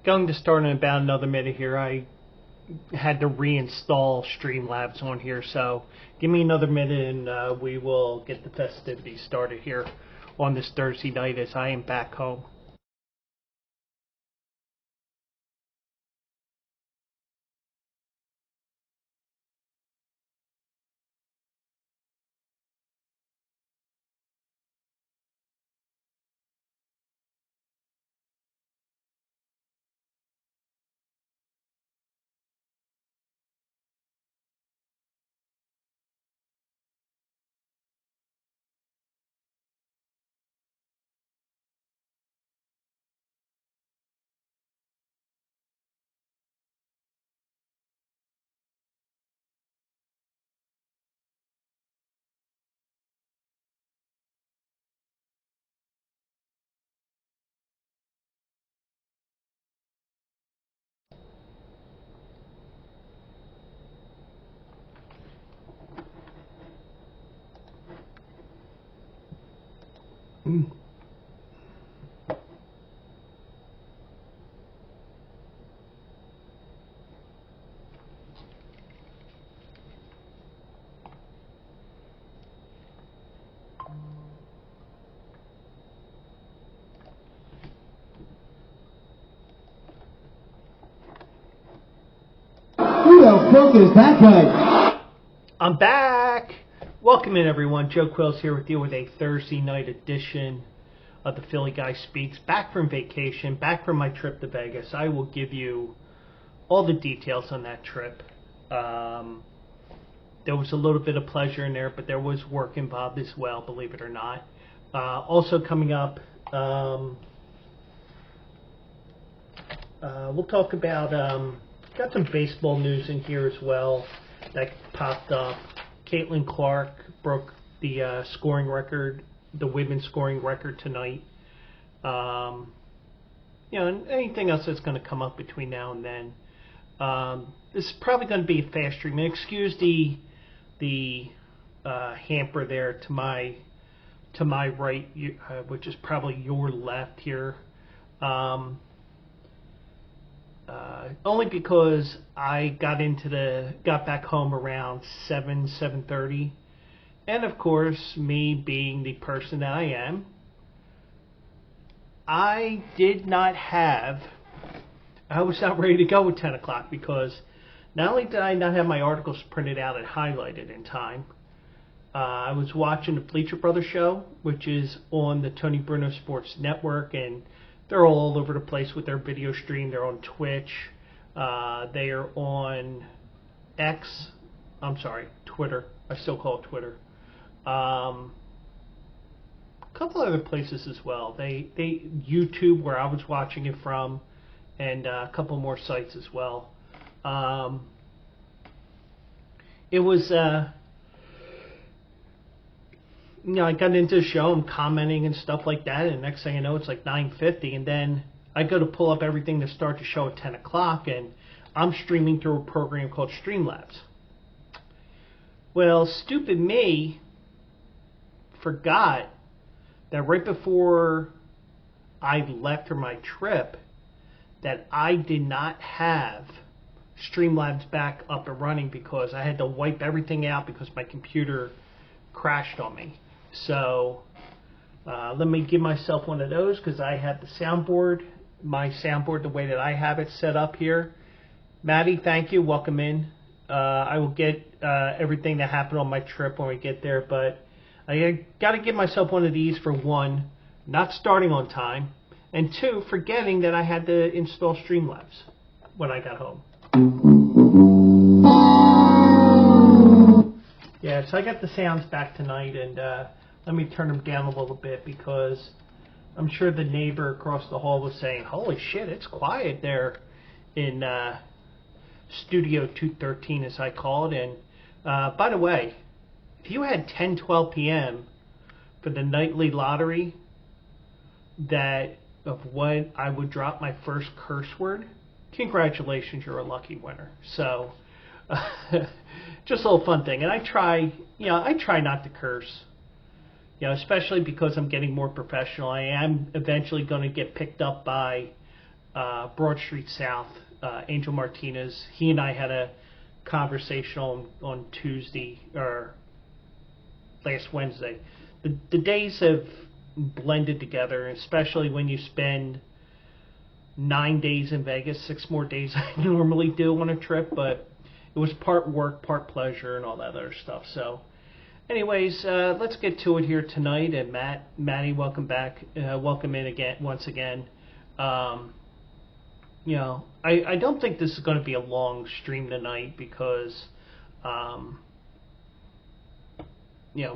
Going to start in about another minute here. I had to reinstall Streamlabs on here, so give me another minute and we will get the festivities started here on this Thursday night as I am back home. Who the fuck is that guy? I'm back! Welcome in, everyone. Joe Quills here with you with a Thursday night edition of the Philly Guy Speaks. Back from vacation, back from my trip to Vegas. I will give you all the details on that trip. There was a little bit of pleasure in there, but there was work involved as well, believe it or not. Also coming up, we'll talk about, got some baseball news in here as well that popped up. Caitlin Clark broke the scoring record, the women's scoring record tonight. And anything else that's going to come up between now and then. This is probably going to be a fast stream. Excuse the hamper there to my right, which is probably your left here. Only because I got back home around 7:30, and of course, me being the person that I am, I was not ready to go at 10 o'clock because not only did I not have my articles printed out and highlighted in time, I was watching the Bleacher Brothers show, which is on the Tony Bruno Sports Network, and they're all over the place with their video stream. They're on Twitch. They are on Twitter. I still call it Twitter. A couple other places as well. They YouTube, where I was watching it from, and a couple more sites as well. It was, I got into the show, I'm commenting and stuff like that, and next thing I know, it's like 9:50, and then I go to pull up everything to start the show at 10 o'clock, and I'm streaming through a program called Streamlabs. Well, stupid me forgot that right before I left for my trip, that I did not have Streamlabs back up and running because I had to wipe everything out because my computer crashed on me. So let me give myself one of those because I have the soundboard, my soundboard the way that I have it set up here. Maddie, thank you. Welcome in. I will get everything that happened on my trip when we get there, but I got to give myself one of these for one, not starting on time, and two, forgetting that I had to install Streamlabs when I got home. Yeah, so I got the sounds back tonight, and let me turn them down a little bit because I'm sure the neighbor across the hall was saying, holy shit, it's quiet there in Studio 213, as I call it. And by the way, if you had 10:12 p.m. for the nightly lottery of when I would drop my first curse word, congratulations, you're a lucky winner. So just a little fun thing. And I try not to curse, especially because I'm getting more professional. I am eventually going to get picked up by Broad Street South, Angel Martinez. He and I had a conversation on Tuesday or last Wednesday. The days have blended together, especially when you spend 9 days in Vegas, 6 more days I normally do on a trip, but it was part work, part pleasure, and all that other stuff. So, anyways, let's get to it here tonight. And Matty, welcome back. Welcome in again, once again. You know, I don't think this is going to be a long stream tonight because, you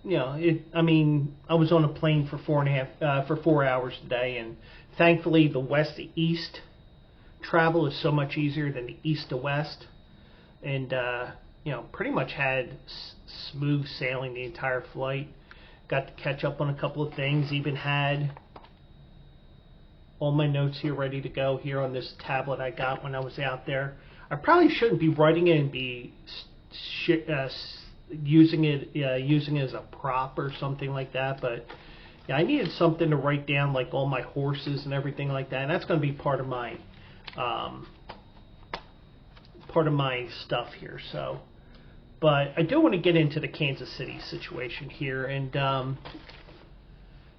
know, I mean, I was on a plane for 4 hours today, and thankfully the west to east travel is so much easier than the east to west, and you know, pretty much had smooth sailing the entire flight. Got to catch up on a couple of things. Even had all my notes here ready to go here on this tablet I got when I was out there. I probably shouldn't be writing it and be using it as a prop or something like that, but yeah, I needed something to write down, like all my horses and everything like that, and that's going to be part of my stuff here. So, but I do want to get into the Kansas City situation here, and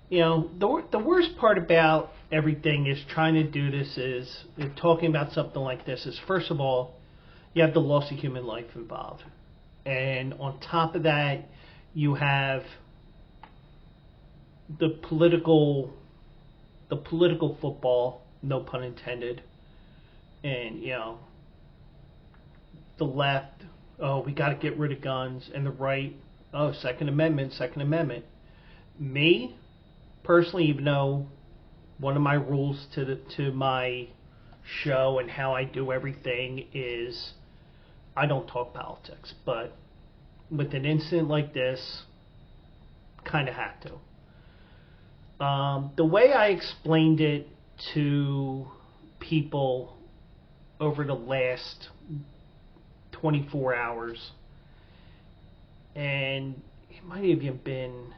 you know, the worst part about everything is trying to do this is talking about something like this is, first of all, you have the loss of human life involved. And on top of that, you have the political football, no pun intended, and, you know, the left, oh, we got to get rid of guns, and the right, oh, Second Amendment. Me, personally, even though one of my rules to my show and how I do everything is I don't talk politics, but with an incident like this, kind of have to. The way I explained it to people over the last 24 hours, and it might have even been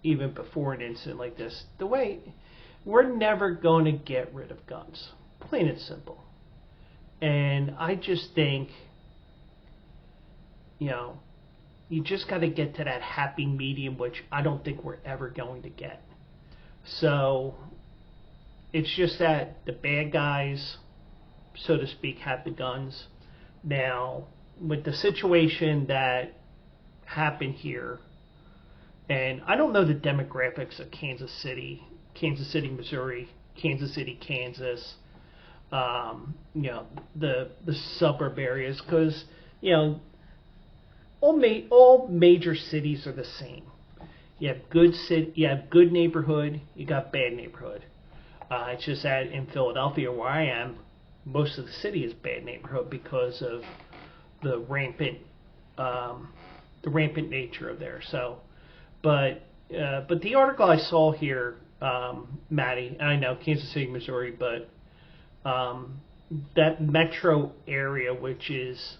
even before an incident like this, the way we're never going to get rid of guns, plain and simple. And I just think, you know, you just got to get to that happy medium, which I don't think we're ever going to get. So it's just that the bad guys, so to speak, have the guns. Now, with the situation that happened here, and I don't know the demographics of Kansas City, Missouri, Kansas City, Kansas, you know, the suburb areas, because, you know, all major cities are the same. You have good neighborhood, you got bad neighborhood. It's just that in Philadelphia, where I am, most of the city is bad neighborhood because of the rampant nature of there. So, but the article I saw here, Maddie, and I know Kansas City, Missouri, but that metro area, which is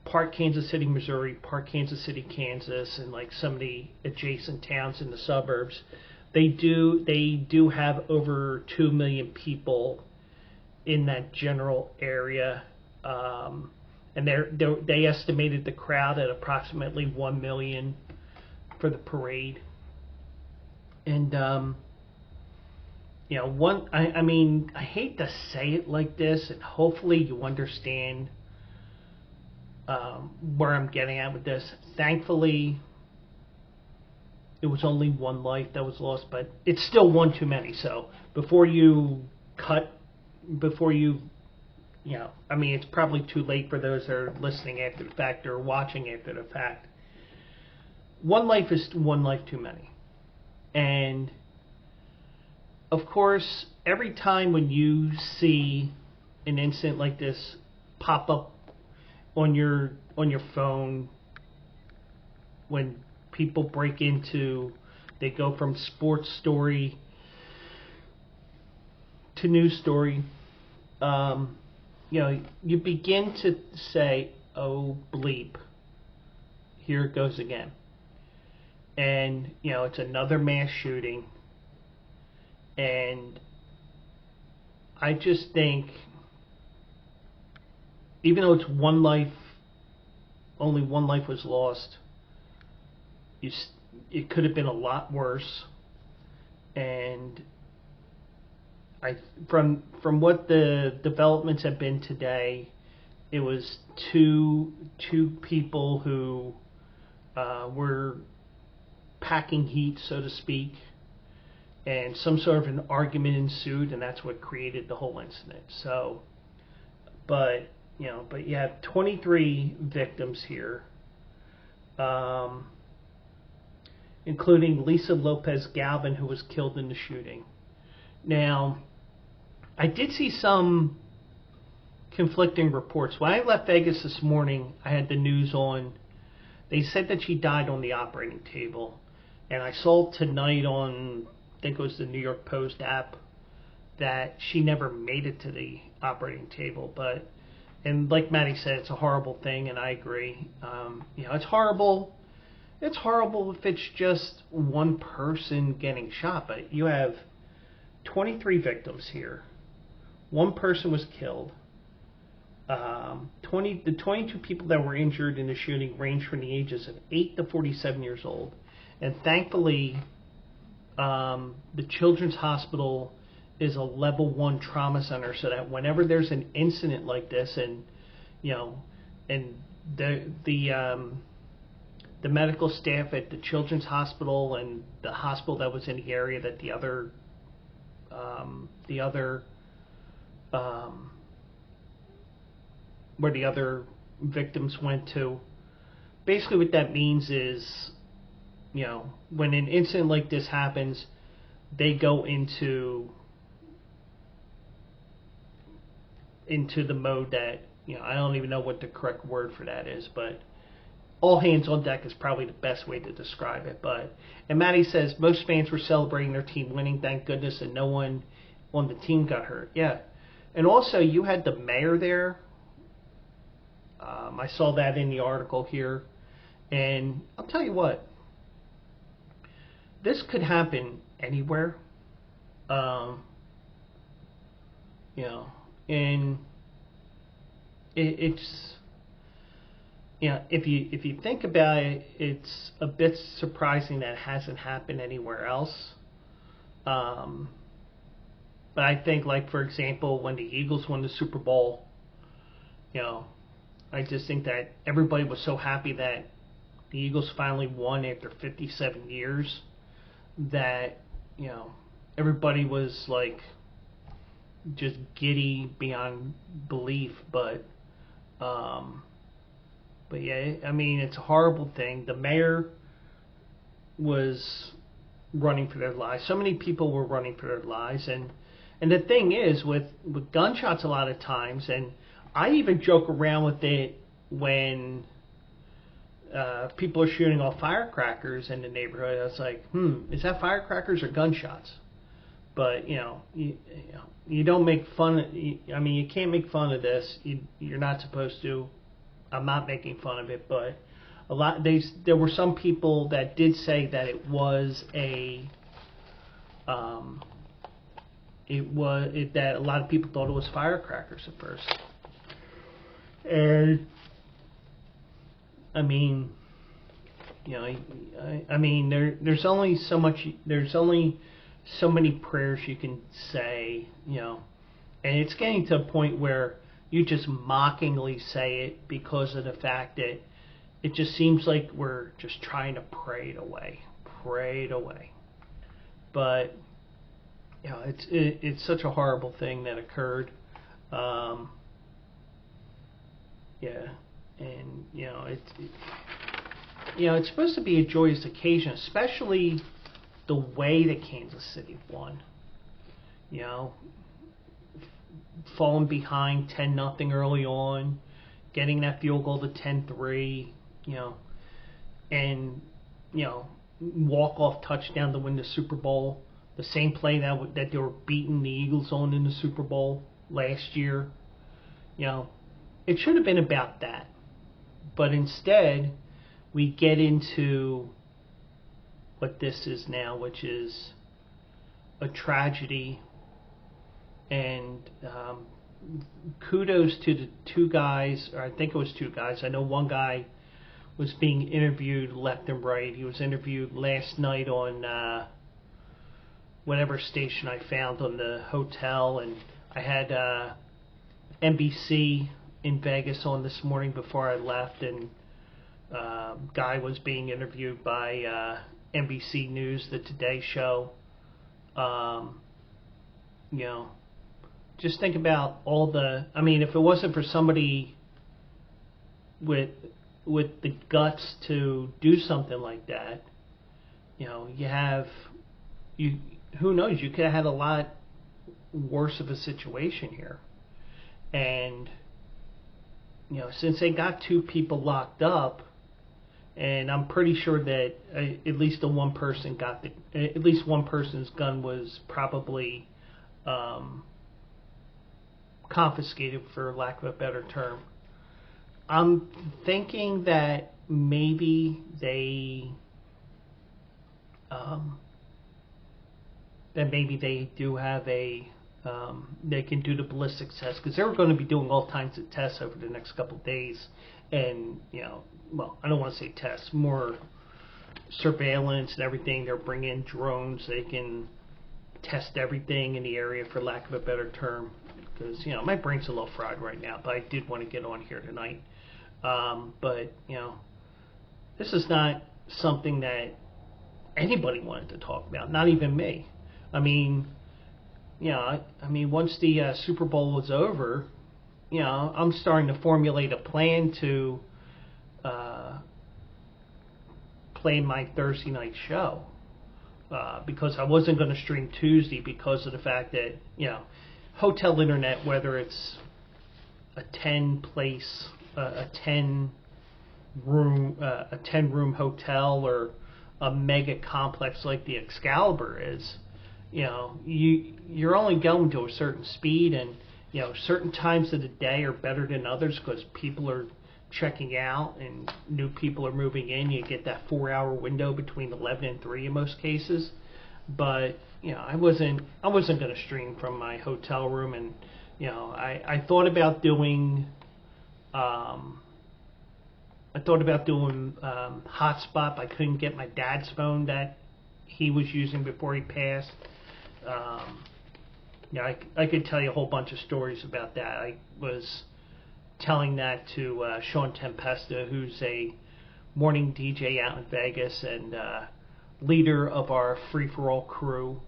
part Kansas City, Missouri, part Kansas City, Kansas, and like some of the adjacent towns in the suburbs, they do have over 2 million people in that general area, and they estimated the crowd at approximately 1 million for the parade. And you know, I mean, I hate to say it like this, and hopefully you understand where I'm getting at with this. Thankfully, it was only one life that was lost, but it's still one too many. So before you, you know, I mean, it's probably too late for those that are listening after the fact or watching after the fact. One life is one life too many. And of course, every time when you see an incident like this pop up on your phone, when people break into, they go from sports story to news story, you know, you begin to say, oh bleep, here it goes again. And, you know, it's another mass shooting. And I just think, even though it's one life, only one life was lost, it could have been a lot worse. And from what the developments have been today, it was two people who were packing heat, so to speak, and some sort of an argument ensued, and that's what created the whole incident. So, but you have 23 victims here, including Lisa Lopez Galvin, who was killed in the shooting. Now, I did see some conflicting reports. When I left Vegas this morning, I had the news on. They said that she died on the operating table. And I saw tonight on, I think it was the New York Post app, that she never made it to the operating table. But, and like Maddie said, it's a horrible thing, and I agree. It's horrible. It's horrible if it's just one person getting shot. But you have 23 victims here. One person was killed. The 22 people that were injured in the shooting range from the ages of 8 to 47 years old. And thankfully, the Children's Hospital is a level 1 trauma center, so that whenever there's an incident like this, and the medical staff at the Children's Hospital and the hospital that was in the area that the other where the other victims went to. Basically what that means is, when an incident like this happens, they go into the mode that, I don't even know what the correct word for that is, but all hands on deck is probably the best way to describe it. And Maddie says most fans were celebrating their team winning, thank goodness, and no one on the team got hurt. Yeah. And also, you had the mayor there. I saw that in the article here. And I'll tell you what, this could happen anywhere. And it's, if you think about it, it's a bit surprising that it hasn't happened anywhere else. But I think, like, for example, when the Eagles won the Super Bowl, I just think that everybody was so happy that the Eagles finally won after 57 years that, everybody was, like, just giddy beyond belief. But yeah, I mean, it's a horrible thing. The mayor was running for their lives. So many people were running for their lives. And the thing is, with gunshots a lot of times, and I even joke around with it when people are shooting off firecrackers in the neighborhood. I was like, is that firecrackers or gunshots? But, you don't make fun. You can't make fun of this. You're not supposed to. I'm not making fun of it, but there were some people that did say that it was that a lot of people thought it was firecrackers at first. And there's only so many prayers you can say, and it's getting to a point where you just mockingly say it because of the fact that it just seems like we're just trying to pray it away. But it's such a horrible thing that occurred. And it's supposed to be a joyous occasion, especially the way that Kansas City won. Falling behind 10-0 early on, getting that field goal to 10-3, and walk-off touchdown to win the Super Bowl. The same play that they were beating the Eagles on in the Super Bowl last year. It should have been about that. But instead, we get into what this is now, which is a tragedy And kudos to the two guys, or I think it was two guys. I know one guy was being interviewed left and right. He was interviewed last night on whatever station I found on the hotel, and I had NBC in Vegas on this morning before I left, and guy was being interviewed by NBC News, the Today Show. You know, just think about all the. I mean, if it wasn't for somebody with the guts to do something like that, you know, who knows? You could have had a lot worse of a situation here, and you know, since they got two people locked up, and I'm pretty sure that at least one person's gun was probably confiscated, for lack of a better term. I'm thinking that maybe they do have a they can do the ballistics test, because they're going to be doing all kinds of tests over the next couple of days, and you know, well, I don't want to say tests, more surveillance and everything. They're bringing drones. They can test everything in the area, for lack of a better term, because you know, my brain's a little fried right now, but I did want to get on here tonight. But you know, this is not something that anybody wanted to talk about, not even me. I mean, you know, I mean, once the Super Bowl was over, you know, I'm starting to formulate a plan to play my Thursday night show, because I wasn't going to stream Tuesday because of the fact that, you know, hotel internet, whether it's a 10 room hotel or a mega complex like the Excalibur is, you know, you're only going to a certain speed, and you know, certain times of the day are better than others because people are checking out and new people are moving in. You get that 4-hour window between 11 and 3 in most cases. But you know, I wasn't going to stream from my hotel room, and you know, I thought about doing hotspot, but I couldn't get my dad's phone that he was using before he passed. Yeah, I could tell you a whole bunch of stories about that. I was telling that to Sean Tempesta, who's a morning DJ out in Vegas and leader of our Free For All crew.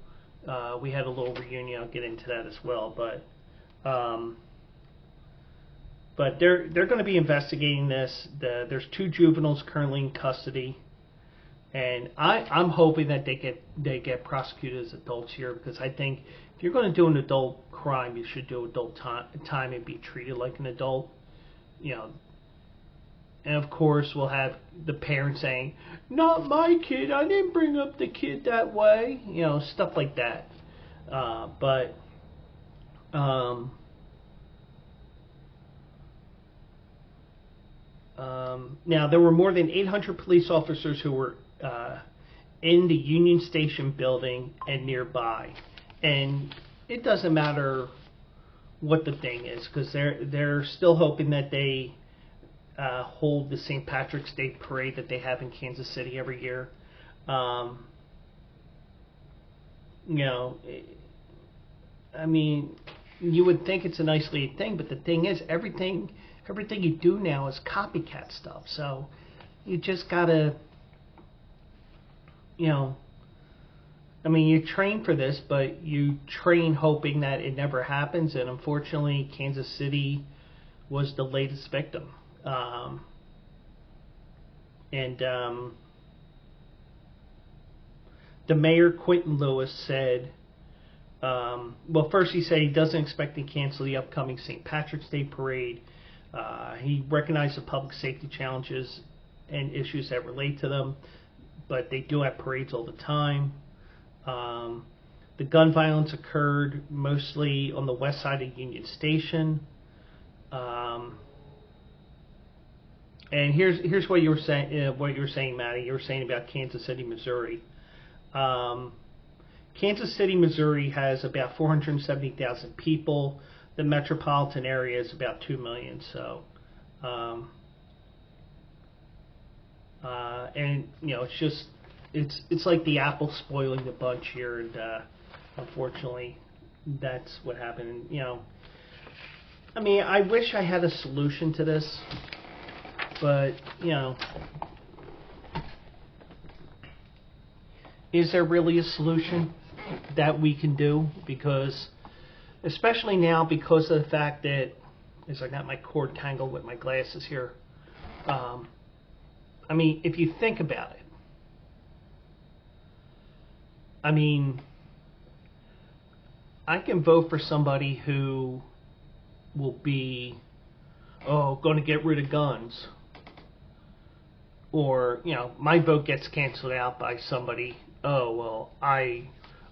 We had a little reunion. I'll get into that as well, but they're going to be investigating this. There's 2 juveniles currently in custody, and I'm hoping that they get prosecuted as adults here, because I think if you're going to do an adult crime, you should do adult time and be treated like an adult. You know, and of course we'll have the parents saying, "Not my kid. I didn't bring up the kid that way." You know, stuff like that. Now, there were more than 800 police officers who were in the Union Station building and nearby. And it doesn't matter what the thing is, because they're still hoping that they hold the St. Patrick's Day parade that they have in Kansas City every year. You know, I mean, you would think it's a nicely thing, but the thing is, everything you do now is copycat stuff. So you just gotta, you know, I mean, you train for this, but you train hoping that it never happens. And unfortunately, Kansas City was the latest victim. The mayor, Quentin Lewis, said, well, first he said he doesn't expect to cancel the upcoming St. Patrick's Day parade. He recognized the public safety challenges and issues that relate to them, but they do have parades all the time. The gun violence occurred mostly on the west side of Union Station. And here's what you were saying. What you were saying, Maddie. You were saying about Kansas City, Missouri. Kansas City, Missouri has about 470,000 people. The metropolitan area is about 2 million. So, and it's like the apple spoiling the bunch here, and unfortunately, that's what happened. I mean, I wish I had a solution to this, but is there really a solution that we can do? Because, especially now, because of the fact that, as I got my cord tangled with my glasses here, I mean, if you think about it, I mean, I can vote for somebody who will be, going to get rid of guns. Or, my vote gets canceled out by somebody,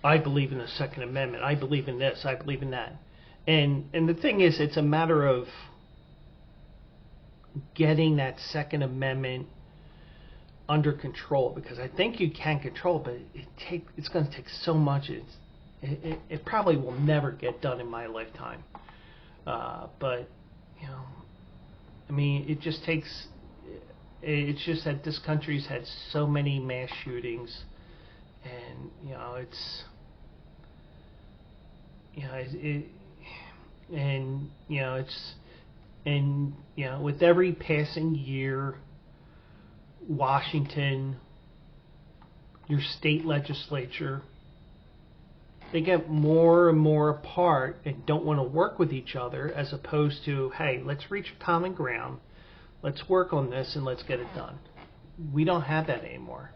I believe in the Second Amendment. I believe in this. I believe in that. And the thing is, it's a matter of getting that Second Amendment under control, because I think you can control, but it's going to take so much. It probably will never get done in my lifetime. But I mean, it just takes. It's just that this country's had so many mass shootings, and with every passing year, Washington, your state legislature, they get more and more apart and don't want to work with each other, as opposed to, hey, let's reach a common ground, let's work on this, and let's get it done. We don't have that anymore.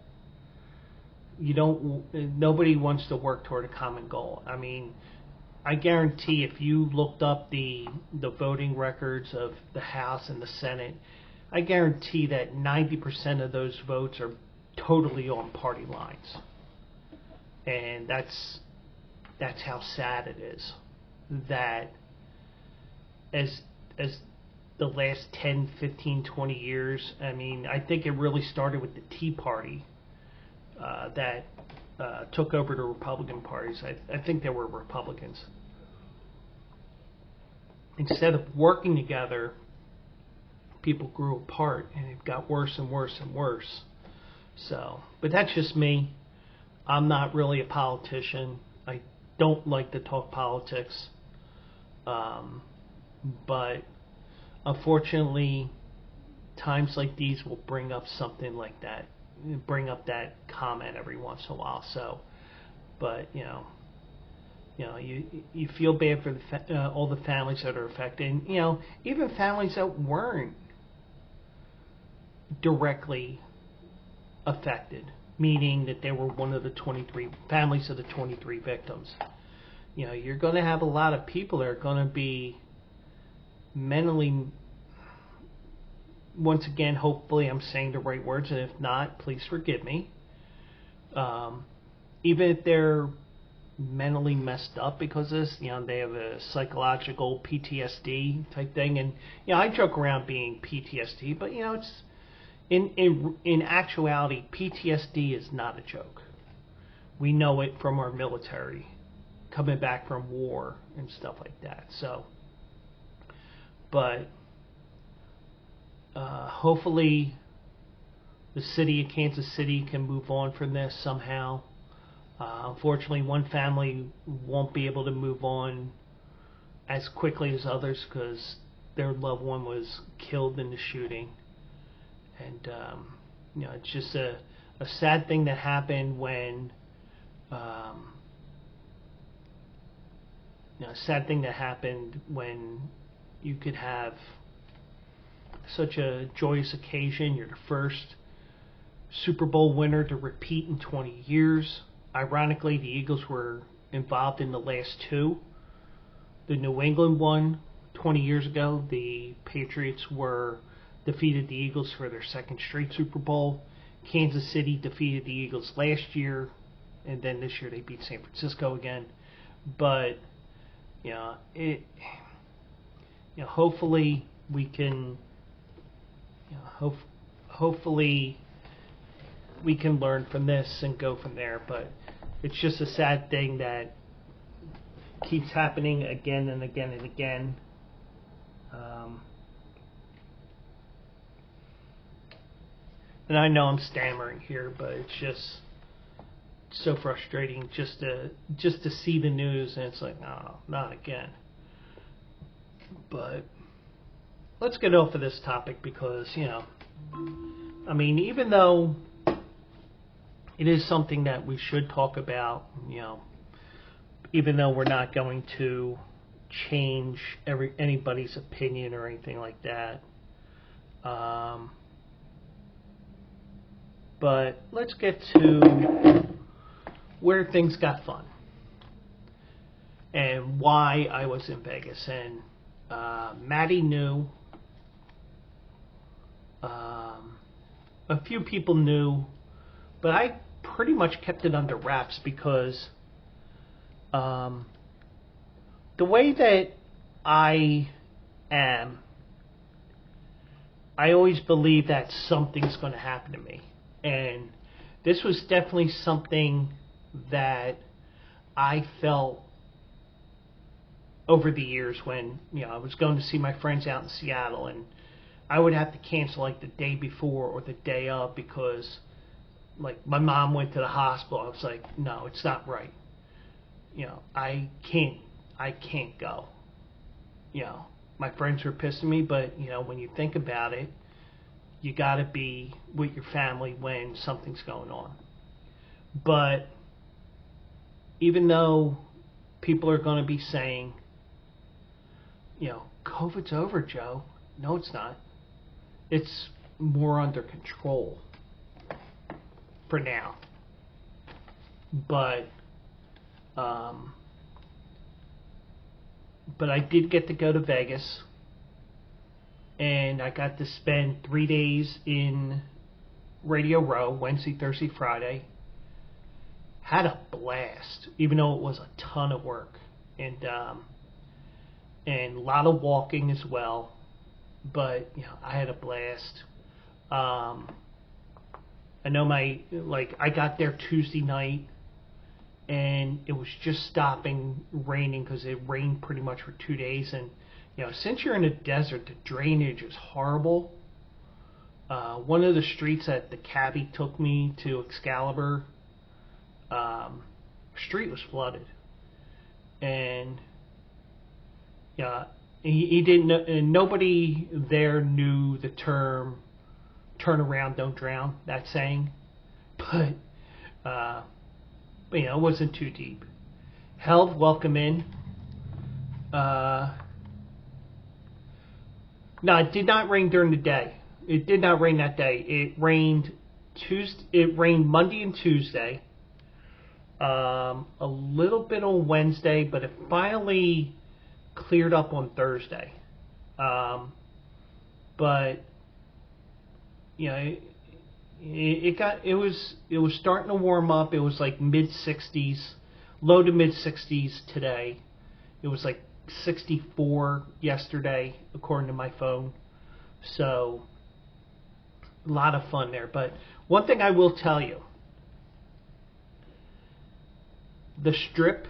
Nobody wants to work toward a common goal. I mean, I guarantee if you looked up the voting records of the House and the Senate, I guarantee that 90% of those votes are totally on party lines. And that's how sad it is that as the last 10, 15, 20 years, I mean, I think it really started with the Tea Party that took over the Republican parties. I think they were Republicans. Instead of working together, people grew apart, and it got worse and worse and worse. So, but that's just me. I'm not really a politician. I don't like to talk politics. But unfortunately, times like these will bring up something like that, bring up that comment every once in a while. So, but you feel bad for all the families that are affected. And, even families that weren't directly affected, meaning that they were one of the 23 families of the 23 victims. You're going to have a lot of people that are going to be mentally, once again, hopefully I'm saying the right words, and if not, please forgive me. Even if they're mentally messed up because of this, they have a psychological PTSD type thing, and I joke around being PTSD, but it's in actuality, PTSD is not a joke. We know it from our military coming back from war and stuff like that. So, but hopefully the city of Kansas City can move on from this somehow. Unfortunately, one family won't be able to move on as quickly as others because their loved one was killed in the shooting. And, it's just a sad thing that happened when, you could have such a joyous occasion. You're the first Super Bowl winner to repeat in 20 years. Ironically, the Eagles were involved in the last two. The New England one 20 years ago. The Patriots defeated the Eagles for their second straight Super Bowl. Kansas City defeated the Eagles last year, and then this year they beat San Francisco again. But hopefully we can, hopefully we can learn from this and go from there. But it's just a sad thing that keeps happening again and again and again. And I know I'm stammering here, but it's just so frustrating just to see the news, and it's like, no, not again. But let's get off of this topic because, I mean, even though it is something that we should talk about, even though we're not going to change anybody's opinion or anything like that. But let's get to where things got fun and why I was in Vegas. And Maddie knew. A few people knew, but I pretty much kept it under wraps because the way that I am, I always believe that something's going to happen to me. And this was definitely something that I felt over the years when, I was going to see my friends out in Seattle, and I would have to cancel like the day before or the day of because like my mom went to the hospital. I was like, no, it's not right. I can't go. My friends were pissing me, but when you think about it, you got to be with your family when something's going on. But even though people are going to be saying, COVID's over, Joe. No, it's not. It's more under control for now. But I did get to go to Vegas, and I got to spend 3 days in Radio Row, Wednesday, Thursday, Friday. Had a blast, even though it was a ton of work, and a lot of walking as well. But I had a blast. I know I got there Tuesday night, and it was just stopping raining because it rained pretty much for 2 days. And since you're in a desert, the drainage is horrible. One of the streets that the cabbie took me to, Excalibur, street was flooded, and he didn't know, and nobody there knew the term "turn around, don't drown," that saying, but it wasn't too deep. Held welcome in. No, it did not rain during the day. It did not rain that day. It rained Tuesday. It rained Monday and Tuesday. A little bit on Wednesday, but it finally cleared up on Thursday. But it was starting to warm up. It was like mid-60s, low to mid-60s today. It was like 64 yesterday, according to my phone. So a lot of fun there. But one thing I will tell you, the strip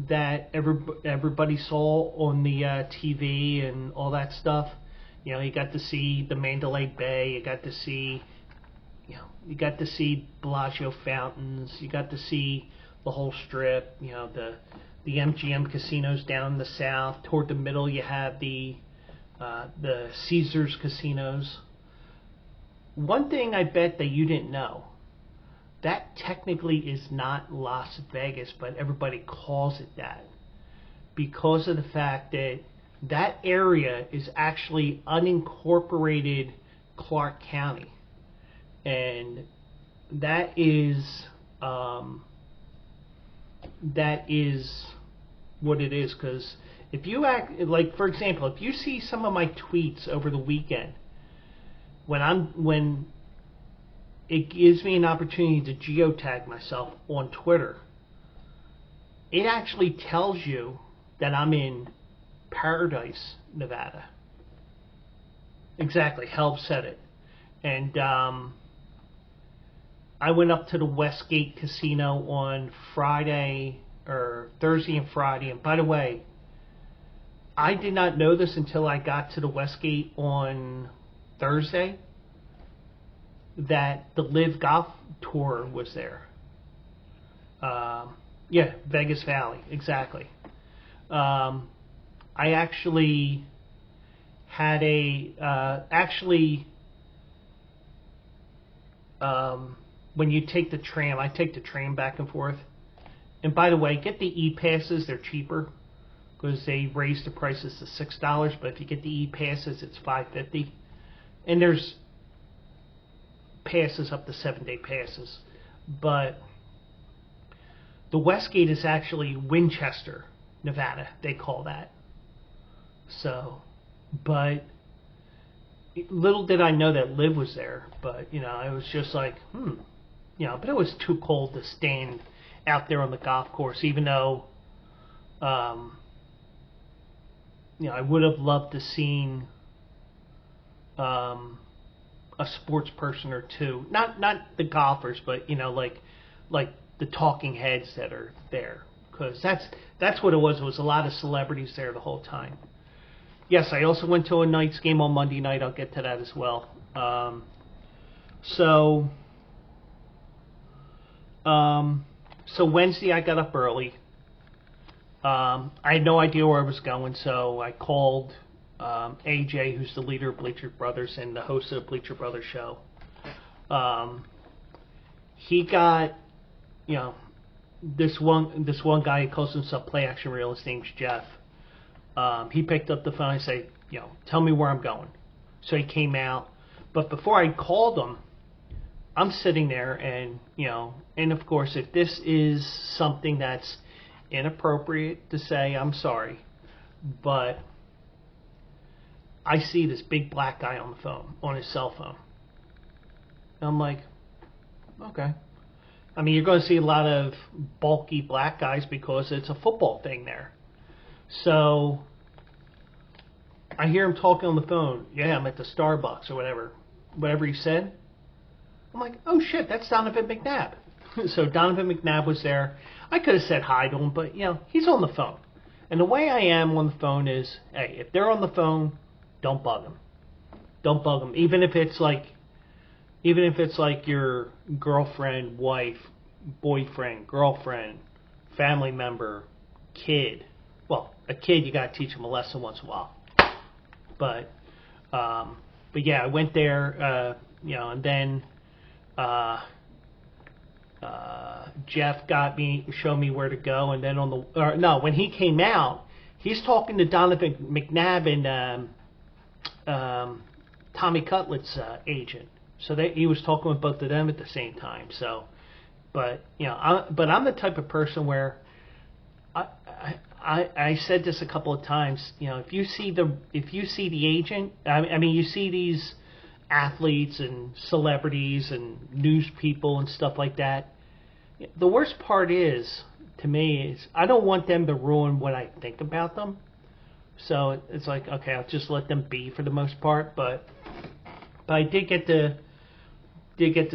that everybody saw on the TV and all that stuff, you got to see the Mandalay Bay, you got to see Bellagio fountains, you got to see the whole strip, the MGM casinos down in the south. Toward the middle you have the Caesars casinos. One thing I bet that you didn't know, that technically is not Las Vegas, but everybody calls it that because of the fact that that area is actually unincorporated Clark County, and that is what it is. Because if you for example, if you see some of my tweets over the weekend, when it gives me an opportunity to geotag myself on Twitter, it actually tells you that I'm in Paradise, Nevada. Exactly, Helb said it. And I went up to the Westgate Casino on Friday or Thursday and Friday. And by the way, I did not know this until I got to the Westgate on Thursday that the Live Golf Tour was there. Yeah, Vegas Valley, exactly. I actually had when you take the tram, I take the tram back and forth. And by the way, get the e-passes, they're cheaper because they raised the prices to $6, but if you get the e-passes, it's $5.50. And there's passes up to 7-day passes. But the Westgate is actually Winchester, Nevada, they call that. So, but little did I know that Liv was there, but, you know, it was just like, you know, but it was too cold to stand out there on the golf course, even though, you know, I would have loved to seen a sports person or two, not the golfers, but, you know, like the talking heads that are there, because that's what it was. It was a lot of celebrities there the whole time. Yes, I also went to a Knights game on Monday night. I'll get to that as well. So Wednesday I got up early. I had no idea where I was going, so I called AJ, who's the leader of Bleacher Brothers and the host of the Bleacher Brothers show. He got, you know, this one guy who calls himself Play Action Real. His name's Jeff. He picked up the phone and said, you know, tell me where I'm going. So he came out. But before I called him, I'm sitting there and, you know, and of course, if this is something that's inappropriate to say, I'm sorry. But I see this big black guy on the phone, on his cell phone. And I'm like, okay. I mean, you're going to see a lot of bulky black guys because it's a football thing there. So I hear him talking on the phone. Yeah, I'm at the Starbucks or whatever he said. I'm like, oh shit, that's Donovan McNabb. So Donovan McNabb was there. I could have said hi to him, but, you know, he's on the phone. And the way I am on the phone is, hey, if they're on the phone, don't bug them. Don't bug them. Even if it's like your girlfriend, wife, boyfriend, girlfriend, family member, kid. Well, a kid, you got to teach them a lesson once in a while. But yeah, I went there, you know, and then Jeff showed me where to go, and then when he came out, he's talking to Donovan McNabb and Tommy Cutlett's agent. So he was talking with both of them at the same time. So, but you know, I'm the type of person where I said this a couple of times. You know, if you see the agent, I mean, you see these athletes and celebrities and news people and stuff like that. The worst part is, to me, is I don't want them to ruin what I think about them. So it's like, okay, I'll just let them be for the most part. But I did get to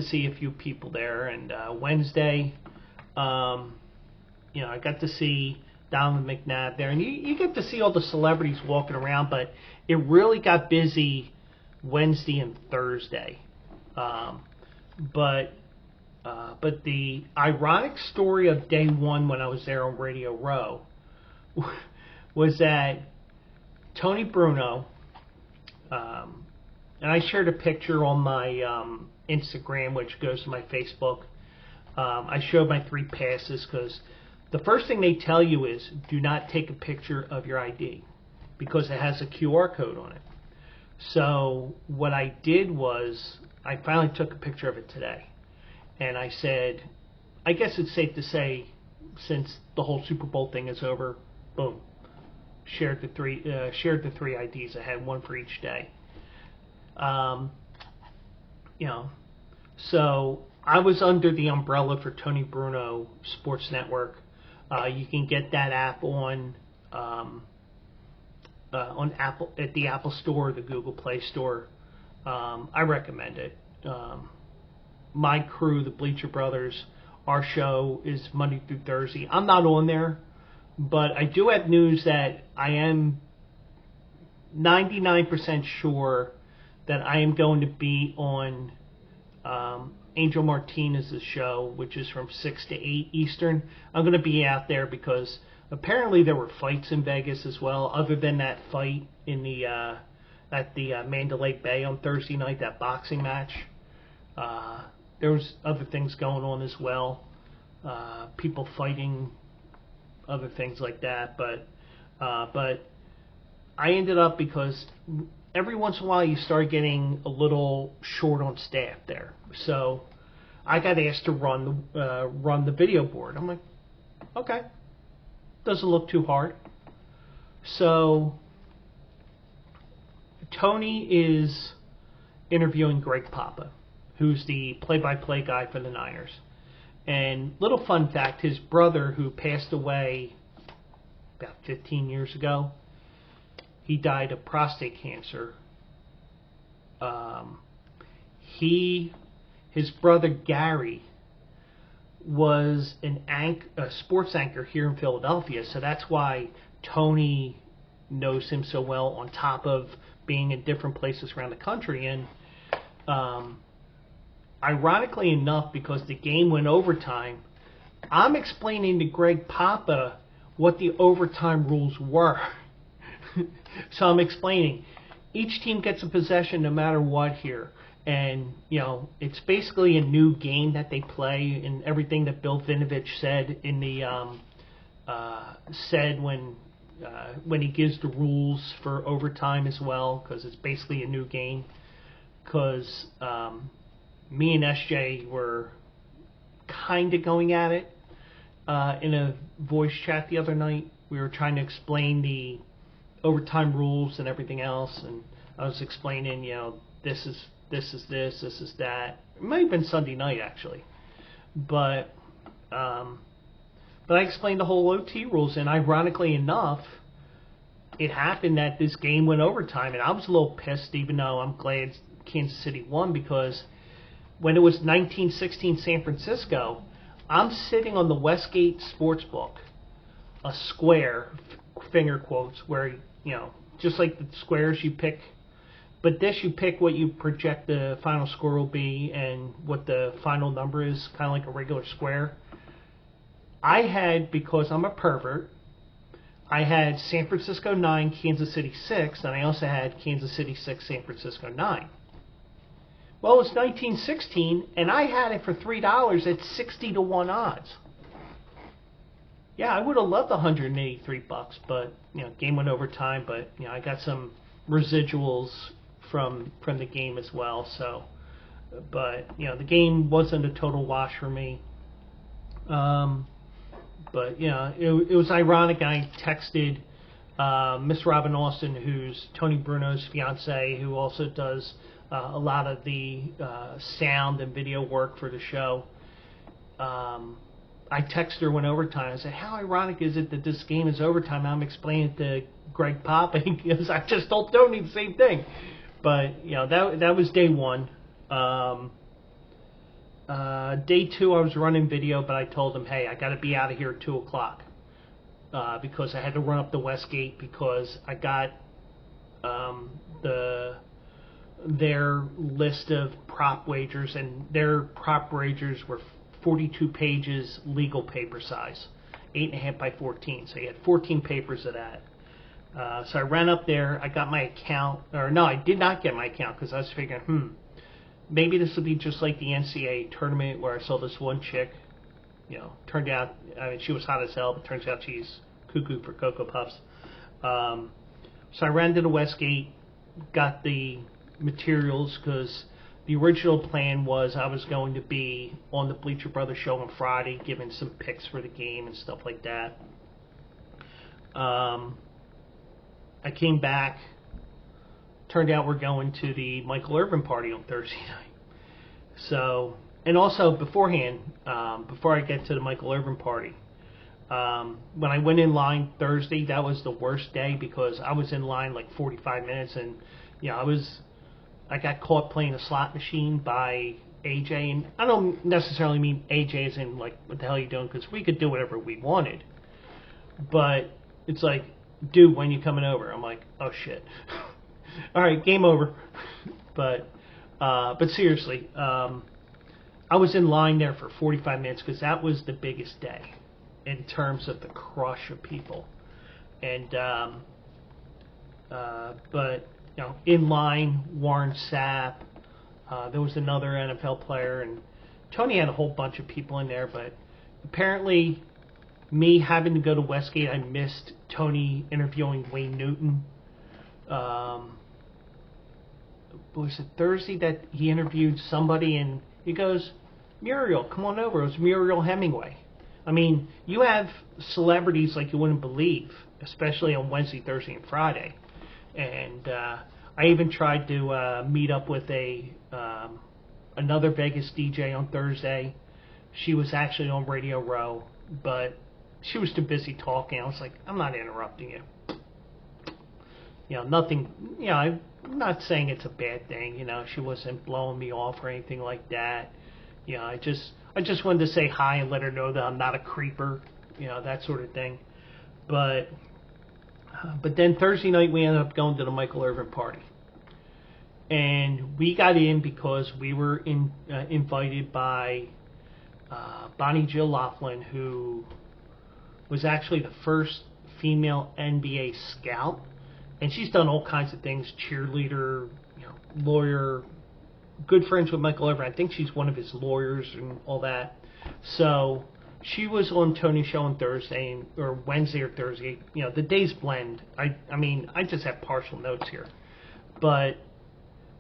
see a few people there, and Wednesday, you know, I got to see Donovan McNabb there, and you get to see all the celebrities walking around, but it really got busy Wednesday and Thursday. But the ironic story of day one when I was there on Radio Row was that Tony Bruno, and I shared a picture on my Instagram, which goes to my Facebook. I showed my 3 passes because the first thing they tell you is do not take a picture of your ID because it has a QR code on it. So what I did was I finally took a picture of it today. And I said, I guess it's safe to say, since the whole Super Bowl thing is over, boom, shared the 3 IDs. I had one for each day. You know, so I was under the umbrella for Tony Bruno Sports Network. You can get that app on Apple, at the Apple Store, the Google Play Store. I recommend it. my crew, the Bleacher Brothers, our show is Monday through Thursday. I'm not on there, but I do have news that I am 99% sure that I am going to be on Angel Martinez's show, which is from 6 to 8 Eastern. I'm going to be out there because apparently there were fights in Vegas as well, other than that fight in the at the Mandalay Bay on Thursday night, that boxing match. There was other things going on as well, people fighting, other things like that. But I ended up, because every once in a while you start getting a little short on staff there, so I got asked to run the video board. I'm like, okay, doesn't look too hard. So Tony is interviewing Greg Papa, who's the play-by-play guy for the Niners. And little fun fact, his brother, who passed away about 15 years ago, he died of prostate cancer. His brother Gary was a sports anchor here in Philadelphia, so that's why Tony knows him so well, on top of being in different places around the country. And ironically enough, because the game went overtime, I'm explaining to Greg Papa what the overtime rules were. So I'm explaining, each team gets a possession no matter what here. And, it's basically a new game that they play, and everything that Bill Vinovich said in the when he gives the rules for overtime as well, because it's basically a new game. Because me and SJ were kind of going at it in a voice chat the other night. We were trying to explain the overtime rules and everything else, and I was explaining, this is that. It might have been Sunday night actually, but I explained the whole OT rules, and ironically enough, it happened that this game went overtime, and I was a little pissed, even though I'm glad Kansas City won, because when it was 1916 San Francisco, I'm sitting on the Westgate Sportsbook, a square, finger quotes, where, just like the squares you pick, but this you pick what you project the final score will be and what the final number is, kind of like a regular square. I had, because I'm a pervert, I had San Francisco 9, Kansas City 6, and I also had Kansas City 6, San Francisco 9. Well, it was 1916, and I had it for $3 at 60 to 1 odds. Yeah, I would have loved $183, but game went overtime. But I got some residuals from the game as well. So, but the game wasn't a total wash for me. But it was ironic. I texted Miss Robin Austin, who's Tony Bruno's fiance, who also does a lot of the sound and video work for the show. I texted her when overtime. I said, how ironic is it that this game is overtime? I'm explaining it to Greg Papa, because I just told Tony the same thing. But, that was day one. Day two, I was running video, but I told him, hey, I got to be out of here at 2 o'clock. Because I had to run up the Westgate, because I got their list of prop wagers, and their prop wagers were 42 pages legal paper size, 8.5 by 14. So you had 14 papers of that. So I ran up there. I got my account, or no, I did not get my account, because I was figuring, maybe this will be just like the NCAA tournament where I saw this one chick. Turned out, she was hot as hell, but turns out she's cuckoo for Cocoa Puffs. So I ran to the Westgate, got the materials, because the original plan was I was going to be on the Bleacher Brothers show on Friday, giving some picks for the game and stuff like that. I came back. Turned out we're going to the Michael Irvin party on Thursday night. So, and also beforehand, before I get to the Michael Irvin party, when I went in line Thursday, that was the worst day, because I was in line like 45 minutes, and I got caught playing a slot machine by AJ, and I don't necessarily mean AJ as in like what the hell are you doing, because we could do whatever we wanted, but it's like, dude, when you coming over? I'm like, oh shit. All right, game over. But seriously, I was in line there for 45 minutes because that was the biggest day in terms of the crush of people. And but you know, in line, Warren Sapp. There was another NFL player, and Tony had a whole bunch of people in there. But apparently, me having to go to Westgate, I missed Tony interviewing Wayne Newton. Was it Thursday that he interviewed somebody, and he goes, Muriel, come on over. It was Muriel Hemingway. I mean, you have celebrities like you wouldn't believe, especially on Wednesday, Thursday, and Friday. And I even tried to meet up with another Vegas DJ on Thursday. She was actually on Radio Row, but she was too busy talking. I was like, I'm not interrupting you. You know, nothing, you know, I'm not saying it's a bad thing. You know, she wasn't blowing me off or anything like that. You know, I just wanted to say hi and let her know that I'm not a creeper, you know, that sort of thing. But then Thursday night we ended up going to the Michael Irvin party. And we got in because we were invited by Bonnie Jill Laughlin, who was actually the first female NBA scout. And she's done all kinds of things, cheerleader, you know, lawyer, good friends with Michael Irvin. I think she's one of his lawyers and all that. So she was on Tony's show on Thursday, or Wednesday or Thursday. You know, the days blend. I mean, I just have partial notes here. But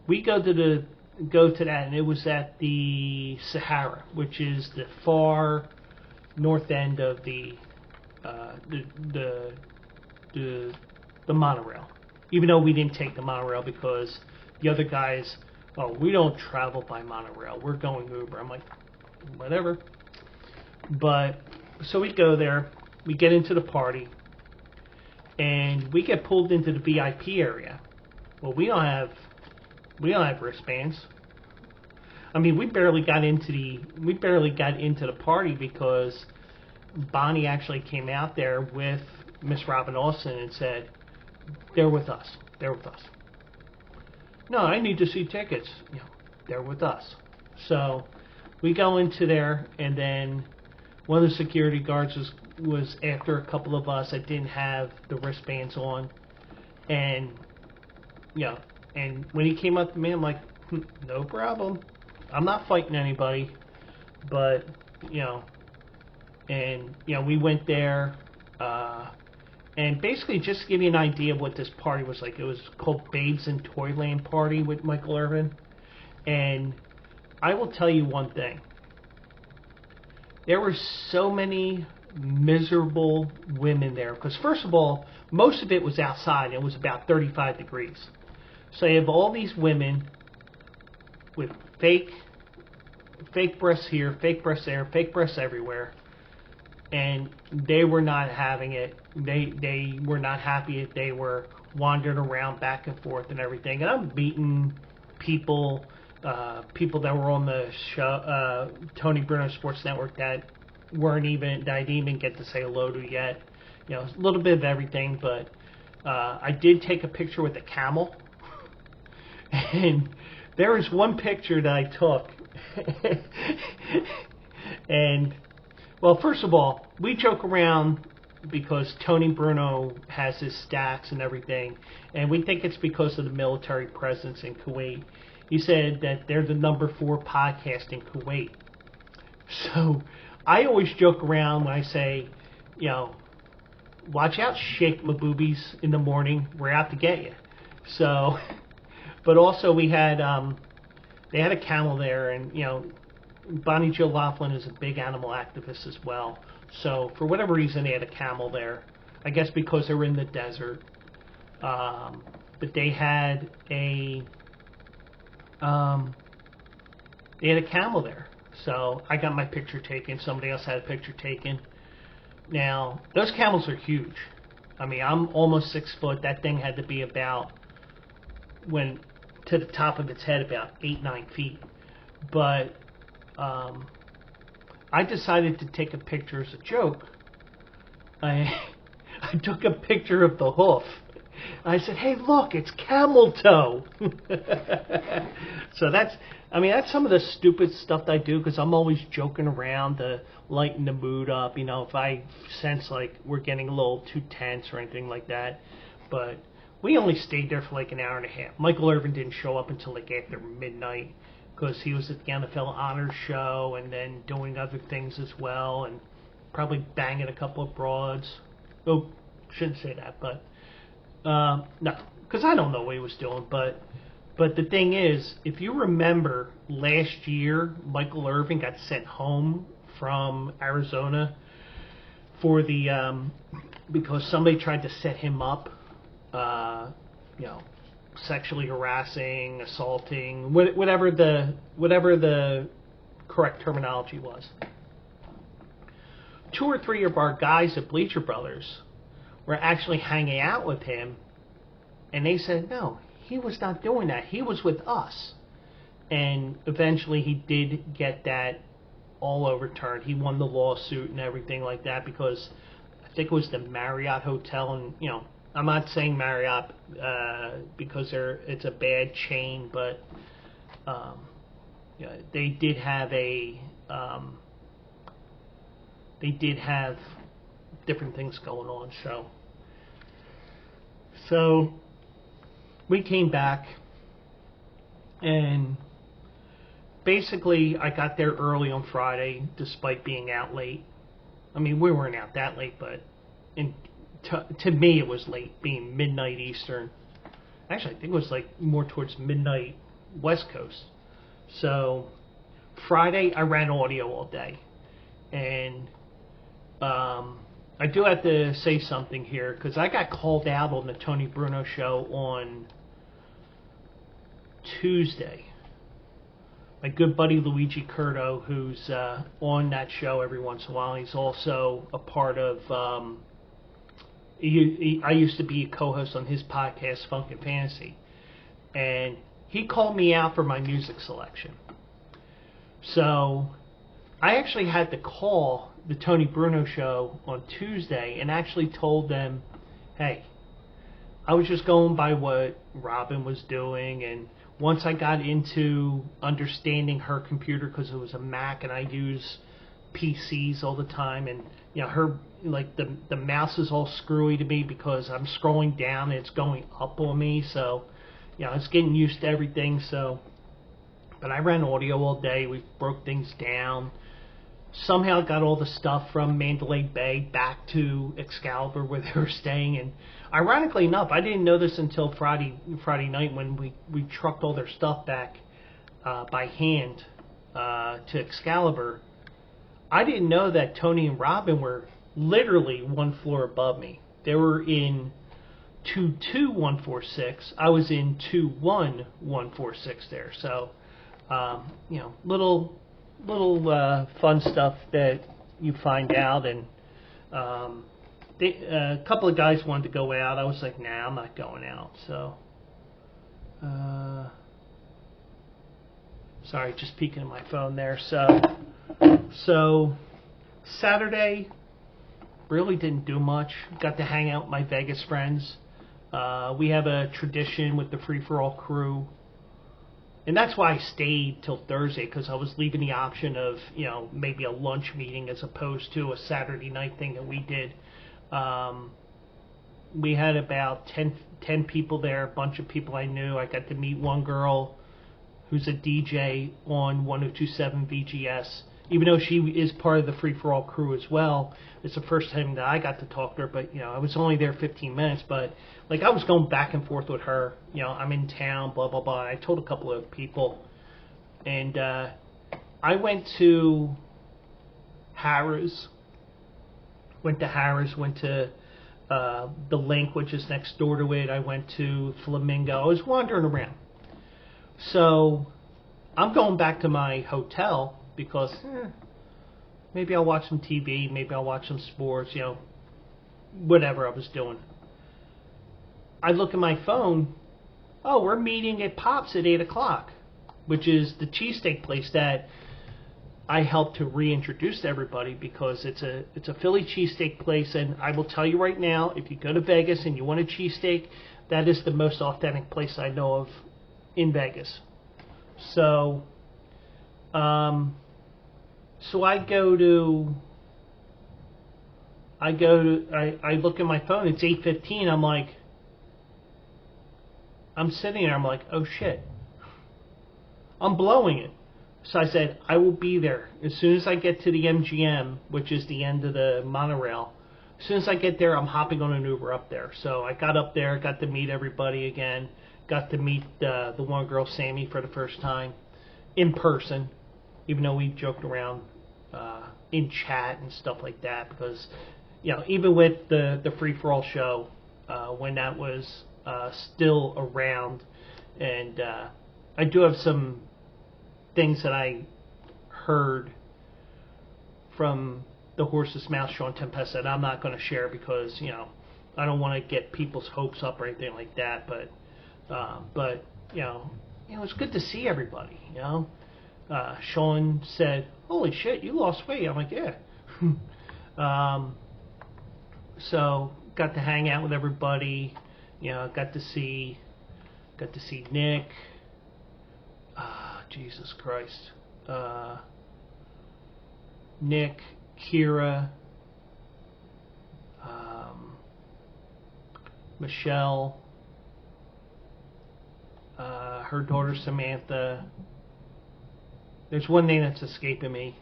we go to that, and it was at the Sahara, which is the far north end of the monorail. Even though we didn't take the monorail because the other guys, oh, we don't travel by monorail. We're going Uber. I'm like, whatever. But so we go there, we get into the party, and we get pulled into the VIP area. Well, we don't have wristbands. I mean, we barely got into the party because Bonnie actually came out there with Miss Robin Austin and said, they're with us. They're with us. No, I need to see tickets. You know, they're with us. So we go into there, and then one of the security guards was after a couple of us that didn't have the wristbands on. And, you know, and when he came up to me, I'm like, no problem. I'm not fighting anybody. But, you know, and, you know, we went there, and basically, just to give you an idea of what this party was like, it was called Babes in Toyland Party with Michael Irvin. And I will tell you one thing. There were so many miserable women there. Because first of all, most of it was outside. It was about 35 degrees. So you have all these women with fake breasts here, fake breasts there, fake breasts everywhere. And they were not having it. They were not happy. They were wandering around back and forth and everything. And I'm beating people that were on the show, Tony Bruno Sports Network, that I didn't even get to say hello to yet. You know, a little bit of everything. But I did take a picture with a camel. And there was one picture that I took. And, well, first of all, we joke around because Tony Bruno has his stacks and everything, and we think it's because of the military presence in Kuwait. He said that they're the #4 podcast in Kuwait. So I always joke around when I say, you know, watch out, shake my boobies in the morning. We're out to get you. So, but also we had, they had a camel there, and, you know, Bonnie Jill Laughlin is a big animal activist as well. So for whatever reason, they had a camel there. I guess because they were in the desert. But they had a camel there. So I got my picture taken. Somebody else had a picture taken. Now, those camels are huge. I mean, I'm almost 6 foot. That thing had to be about, to the top of its head, about 8-9 feet. But I decided to take a picture as a joke. I took a picture of the hoof. I said, "Hey, look, it's camel toe." So that's some of the stupid stuff that I do, because I'm always joking around to lighten the mood up. If I sense like we're getting a little too tense or anything like that. But we only stayed there for like an hour and a half. Michael Irvin didn't show up until like after midnight, because he was at the NFL Honors Show and then doing other things as well, and probably banging a couple of broads. Oh, shouldn't say that, but no, because I don't know what he was doing. But the thing is, if you remember last year, Michael Irvin got sent home from Arizona for the because somebody tried to set him up, sexually harassing, assaulting, whatever the correct terminology was. 2 or 3 of our guys at Bleacher Brothers were actually hanging out with him, and they said, no, he was not doing that. He was with us. And eventually he did get that all overturned. He won the lawsuit and everything like that, because I think it was the Marriott Hotel, and I'm not saying Marriott because it's a bad chain, but they did have different things going on. So we came back, and basically I got there early on Friday despite being out late. We weren't out that late, but to me it was late, being midnight Eastern. Actually, I think it was like more towards midnight West Coast. So Friday I ran audio all day, and I do have to say something here, because I got called out on the Tony Bruno show on Tuesday. My good buddy Luigi Curto, who's on that show every once in a while, he's also a part of I used to be a co-host on his podcast, Funk and Fantasy, and he called me out for my music selection. So I actually had to call the Tony Bruno show on Tuesday and actually told them, hey, I was just going by what Robin was doing, and once I got into understanding her computer, because it was a Mac and I use PCs all the time, and her, like, the mouse is all screwy to me because I'm scrolling down and it's going up on me, so it's getting used to everything. But I ran audio all day. We broke things down. Somehow got all the stuff from Mandalay Bay back to Excalibur where they were staying, and ironically enough, I didn't know this until Friday night when we trucked all their stuff back by hand to Excalibur. I didn't know that Tony and Robin were literally one floor above me. They were in 22146. I was in 21146 there. So, little fun stuff that you find out. And a couple of guys wanted to go out. I was like, nah, I'm not going out. So, sorry, just peeking at my phone there. So Saturday, really didn't do much. Got to hang out with my Vegas friends. We have a tradition with the Free For All crew, and that's why I stayed till Thursday, because I was leaving the option of maybe a lunch meeting as opposed to a Saturday night thing that we did. We had about 10 people there, a bunch of people I knew. I got to meet one girl who's a DJ on 1027 VGS. Even though she is part of the Free For All crew as well, it's the first time that I got to talk to her. But I was only there 15 minutes. But like, I was going back and forth with her. I'm in town, blah blah blah. I told a couple of people, and I went to Harrah's. Went to the Link, which is next door to it. I went to Flamingo. I was wandering around. So I'm going back to my hotel, because maybe I'll watch some TV, maybe I'll watch some sports, whatever I was doing. I look at my phone. Oh, we're meeting at Pops at 8 o'clock. which is the cheesesteak place that I helped to reintroduce to everybody, because it's a Philly cheesesteak place, and I will tell you right now, if you go to Vegas and you want a cheesesteak, that is the most authentic place I know of in Vegas. So, I look at my phone. It's 8:15. I'm sitting there. I'm like, oh shit, I'm blowing it. So I said, I will be there as soon as I get to the MGM, which is the end of the monorail. As soon as I get there, I'm hopping on an Uber up there. So I got up there, got to meet everybody again, got to meet the one girl, Sammy, for the first time in person, even though we joked around in chat and stuff like that, because, you know, even with the Free For All show, when that was still around, and I do have some things that I heard from the Horse's Mouth, Sean Tempest, that I'm not going to share because, you know, I don't want to get people's hopes up or anything like that. But you know, it's good to see everybody. You know, Sean said, "Holy shit, you lost weight." I'm like, "Yeah." So got to hang out with everybody. You know, got to see Nick. Jesus Christ. Nick, Kira, Michelle, her daughter Samantha. There's one name that's escaping me.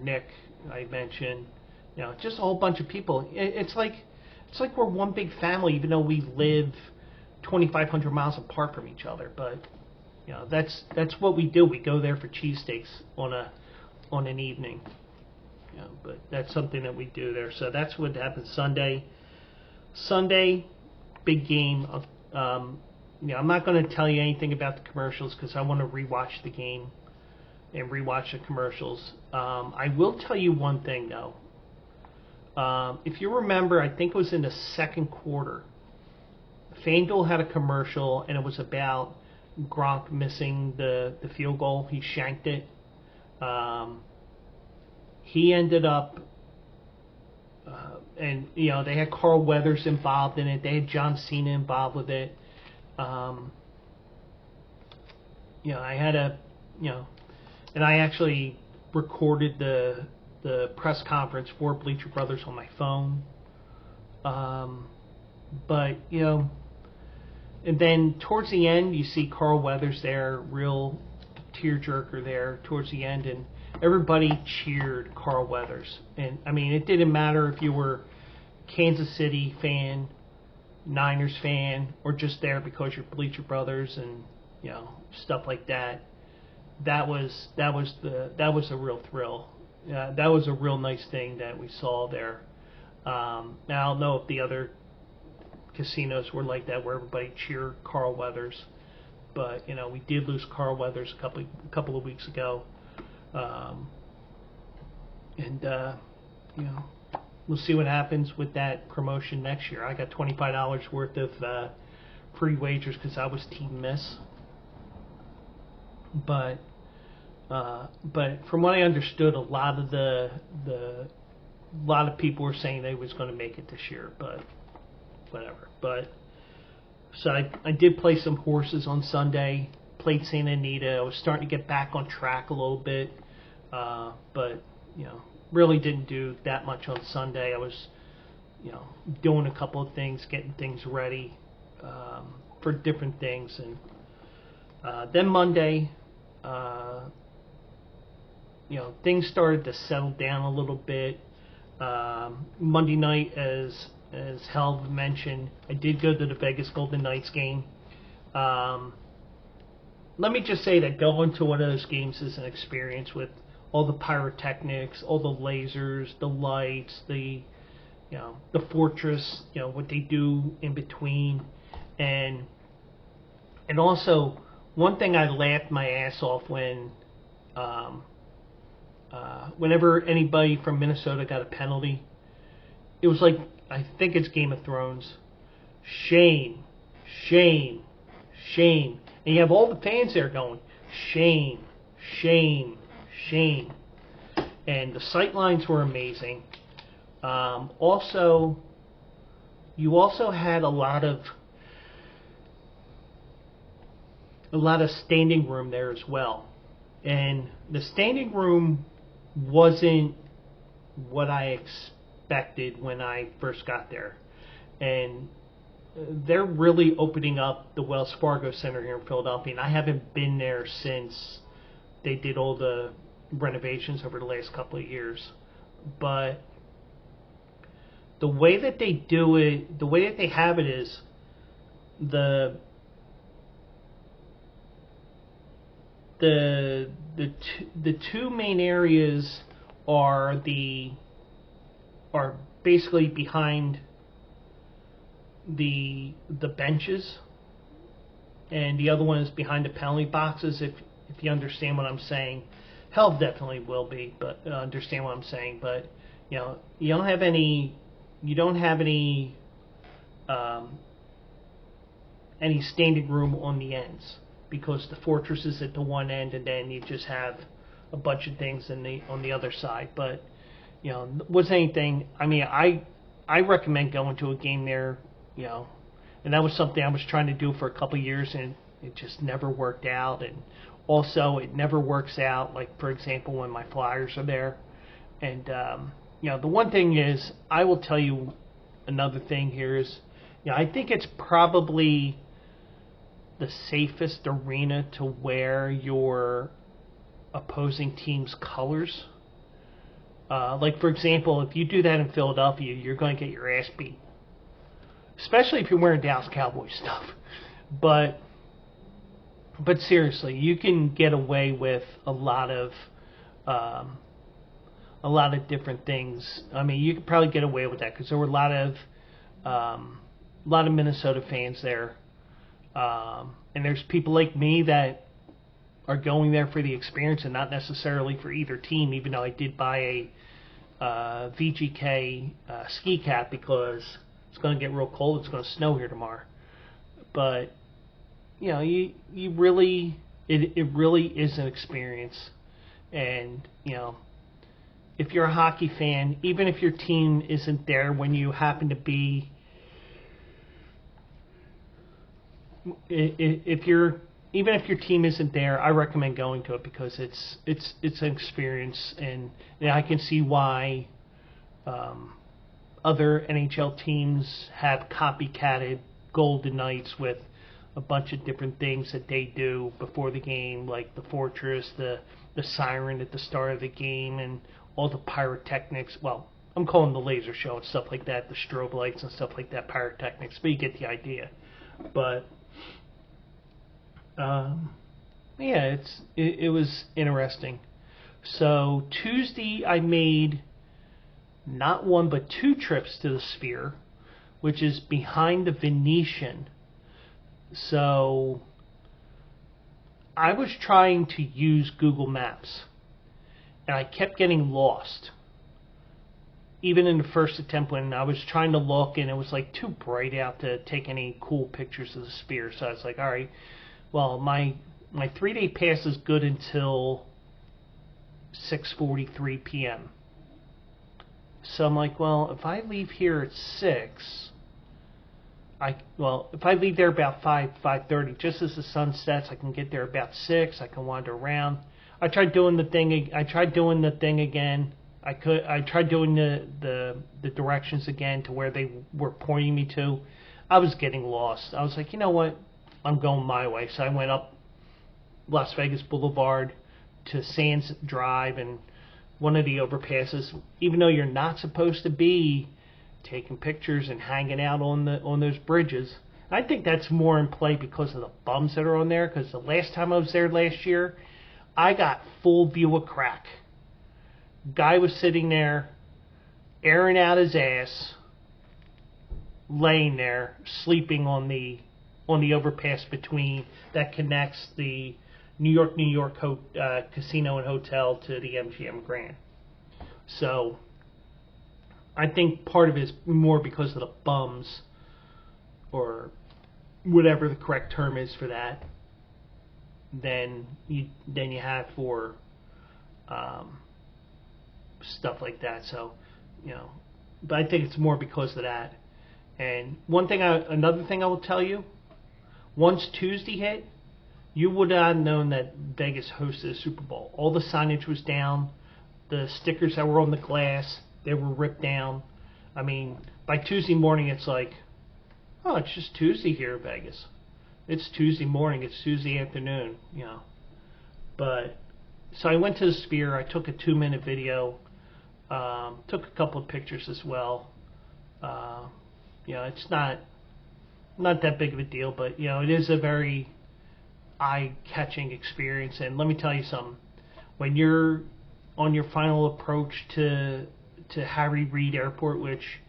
Nick, I mentioned. You know, just a whole bunch of people. It's like we're one big family, even though we live 2,500 miles apart from each other. But you know, that's what we do. We go there for cheesesteaks on an evening. You know, but that's something that we do there. So that's what happened Sunday. Sunday, big game. You know, I'm not going to tell you anything about the commercials because I want to rewatch the game and rewatch the commercials. I will tell you one thing though. If you remember, I think it was in the second quarter, FanDuel had a commercial, and it was about Gronk missing the field goal. He shanked it. He ended up, and you know, they had Carl Weathers involved in it. They had John Cena involved with it. You know, and I actually recorded the press conference for Bleacher Brothers on my phone. But you know, and then towards the end, you see Carl Weathers there, real tearjerker there towards the end, and everybody cheered Carl Weathers. And I mean, it didn't matter if you were Kansas City fan, Niners fan, or just there because you're Bleacher Brothers and, you know, stuff like that. That was a real thrill. That was a real nice thing that we saw there. Now, I don't know if the other casinos were like that, where everybody cheered Carl Weathers, but you know, we did lose Carl Weathers a couple of weeks ago, and you know, we'll see what happens with that promotion next year. I got $25 worth of free wagers because I was Team Miss, but from what I understood, a lot of people were saying they was going to make it this year, but whatever. But so I did play some horses on Sunday, played Santa Anita. I was starting to get back on track a little bit, but you know, really didn't do that much on Sunday. I was, you know, doing a couple of things, getting things ready for different things, and then Monday, you know, things started to settle down a little bit. Monday night, as Helv mentioned, I did go to the Vegas Golden Knights game. Let me just say that going to one of those games is an experience with all the pyrotechnics, all the lasers, the lights, the fortress, you know, what they do in between, and also one thing I laughed my ass off when whenever anybody from Minnesota got a penalty, it was like, I think it's Game of Thrones. Shame, shame, shame. And you have all the fans there going, Shame, shame, shame. And the sight lines were amazing. Also, you also had a lot of standing room there as well. And the standing room wasn't what I expected when I first got there. And they're really opening up the Wells Fargo Center here in Philadelphia, and I haven't been there since they did all the renovations over the last couple of years. But the way that they do it, the way that they have it is the two main areas are basically behind the benches, and the other one is behind the penalty boxes. If you understand what I'm saying, Hell definitely will be, but understand what I'm saying. But you don't have any standing room on the ends, because the fortress is at the one end, and then you just have a bunch of things on the other side. But was anything? I mean, I recommend going to a game there. And that was something I was trying to do for a couple of years, and it just never worked out. And also, it never works out, like, for example, when my Flyers are there. And the one thing is, I will tell you another thing here is, I think it's probably the safest arena to wear your opposing team's colors. Like, for example, if you do that in Philadelphia, you're going to get your ass beat. Especially if you're wearing Dallas Cowboys stuff. But seriously, you can get away with a lot of different things. I mean, you could probably get away with that because there were a lot of Minnesota fans there. And there's people like me that are going there for the experience and not necessarily for either team, even though I did buy a VGK ski cap because it's going to get real cold. It's going to snow here tomorrow. But you really, it really is an experience. And if you're a hockey fan, even if your team isn't there when you happen to be, even if your team isn't there, I recommend going to it because it's an experience, and I can see why other NHL teams have copycatted Golden Knights with a bunch of different things that they do before the game, like the Fortress, the siren at the start of the game, and all the pyrotechnics. Well, I'm calling the laser show and stuff like that, the strobe lights and stuff like that, pyrotechnics, but you get the idea. But it was interesting. So Tuesday I made not one but two trips to the Sphere, which is behind the Venetian. So I was trying to use Google Maps, and I kept getting lost. Even in the first attempt when I was trying to look, and it was like too bright out to take any cool pictures of the Sphere. So I was like, all right, well, my 3-day pass is good until 6:43 p.m. So I'm like, well, if I leave here at 6, if I leave there about 5:30, just as the sun sets, I can get there about 6. I can wander around. I tried doing the thing again. I tried doing the directions again to where they were pointing me to. I was getting lost. I was like, you know what? I'm going my way. So I went up Las Vegas Boulevard to Sands Drive and one of the overpasses. Even though you're not supposed to be taking pictures and hanging out on those bridges, I think that's more in play because of the bums that are on there. Because the last time I was there last year, I got full view of crack. Guy was sitting there, airing out his ass, laying there, sleeping on the overpass that connects the New York Casino and Hotel to the MGM Grand. So I think part of it is more because of the bums, or whatever the correct term is for that than you have for stuff like that. So, but I think it's more because of that. And another thing I will tell you, once Tuesday hit, you would not have known that Vegas hosted a Super Bowl. All the signage was down. The stickers that were on the glass, they were ripped down. I mean, by Tuesday morning, it's like, oh, it's just Tuesday here in Vegas. It's Tuesday morning. It's Tuesday afternoon, But, so I went to the Sphere. I took a 2-minute video. Took a couple of pictures as well. It's not that big of a deal, but, it is a very eye-catching experience. And let me tell you something. When you're on your final approach to Harry Reid Airport, which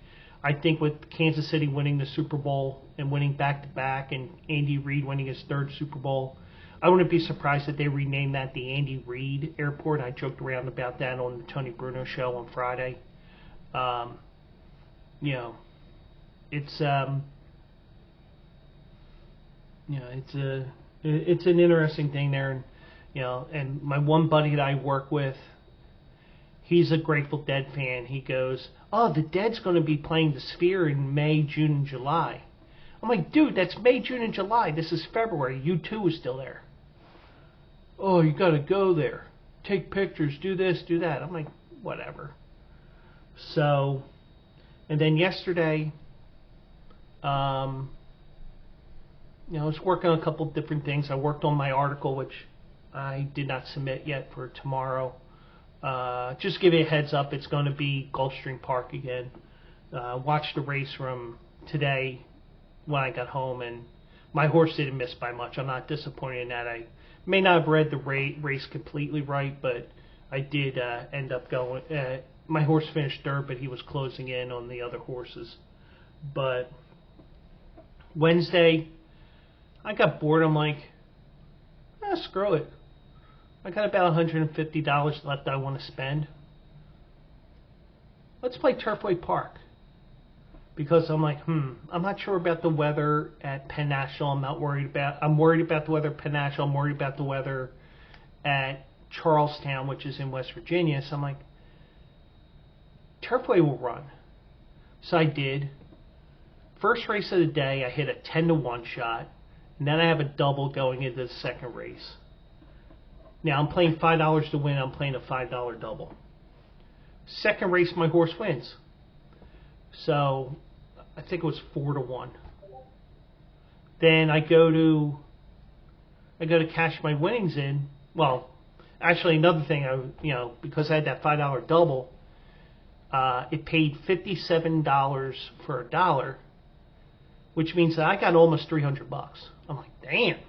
I think with Kansas City winning the Super Bowl and winning back-to-back and Andy Reid winning his 3rd Super Bowl, I wouldn't be surprised if they renamed that the Andy Reid Airport. I joked around about that on the Tony Bruno show on Friday. It's an interesting thing there, and and my one buddy that I work with, he's a Grateful Dead fan. He goes, "Oh, the Dead's going to be playing the Sphere in May, June, and July." I'm like, "Dude, that's May, June, and July. This is February. U2 is still there." "Oh, you got to go there. Take pictures, do this, do that." I'm like, whatever. So, and then yesterday, I was working on a couple of different things. I worked on my article, which I did not submit yet for tomorrow. Just give you a heads up, it's going to be Gulfstream Park again. Watched the race from today when I got home, and my horse didn't miss by much. I'm not disappointed in that. I may not have read the race completely right, but I did end up going. My horse finished 3rd, but he was closing in on the other horses. But Wednesday, I got bored. I'm like, screw it. I got about $150 left I want to spend. Let's play Turfway Park. Because I'm like, I'm not sure about the weather at Penn National. I'm worried about the weather at Penn National. I'm worried about the weather at Charlestown, which is in West Virginia. So I'm like, Turfway will run. So I did. First race of the day, I hit a 10-to-1 shot. And then I have a double going into the second race. Now I'm playing $5 to win. I'm playing a $5 double. Second race, my horse wins. So I think it was 4-to-1. Then I go to cash my winnings in. Well, actually another thing, because I had that $5 double, it paid $57 for a dollar, which means that I got almost $300. I'm like, damn.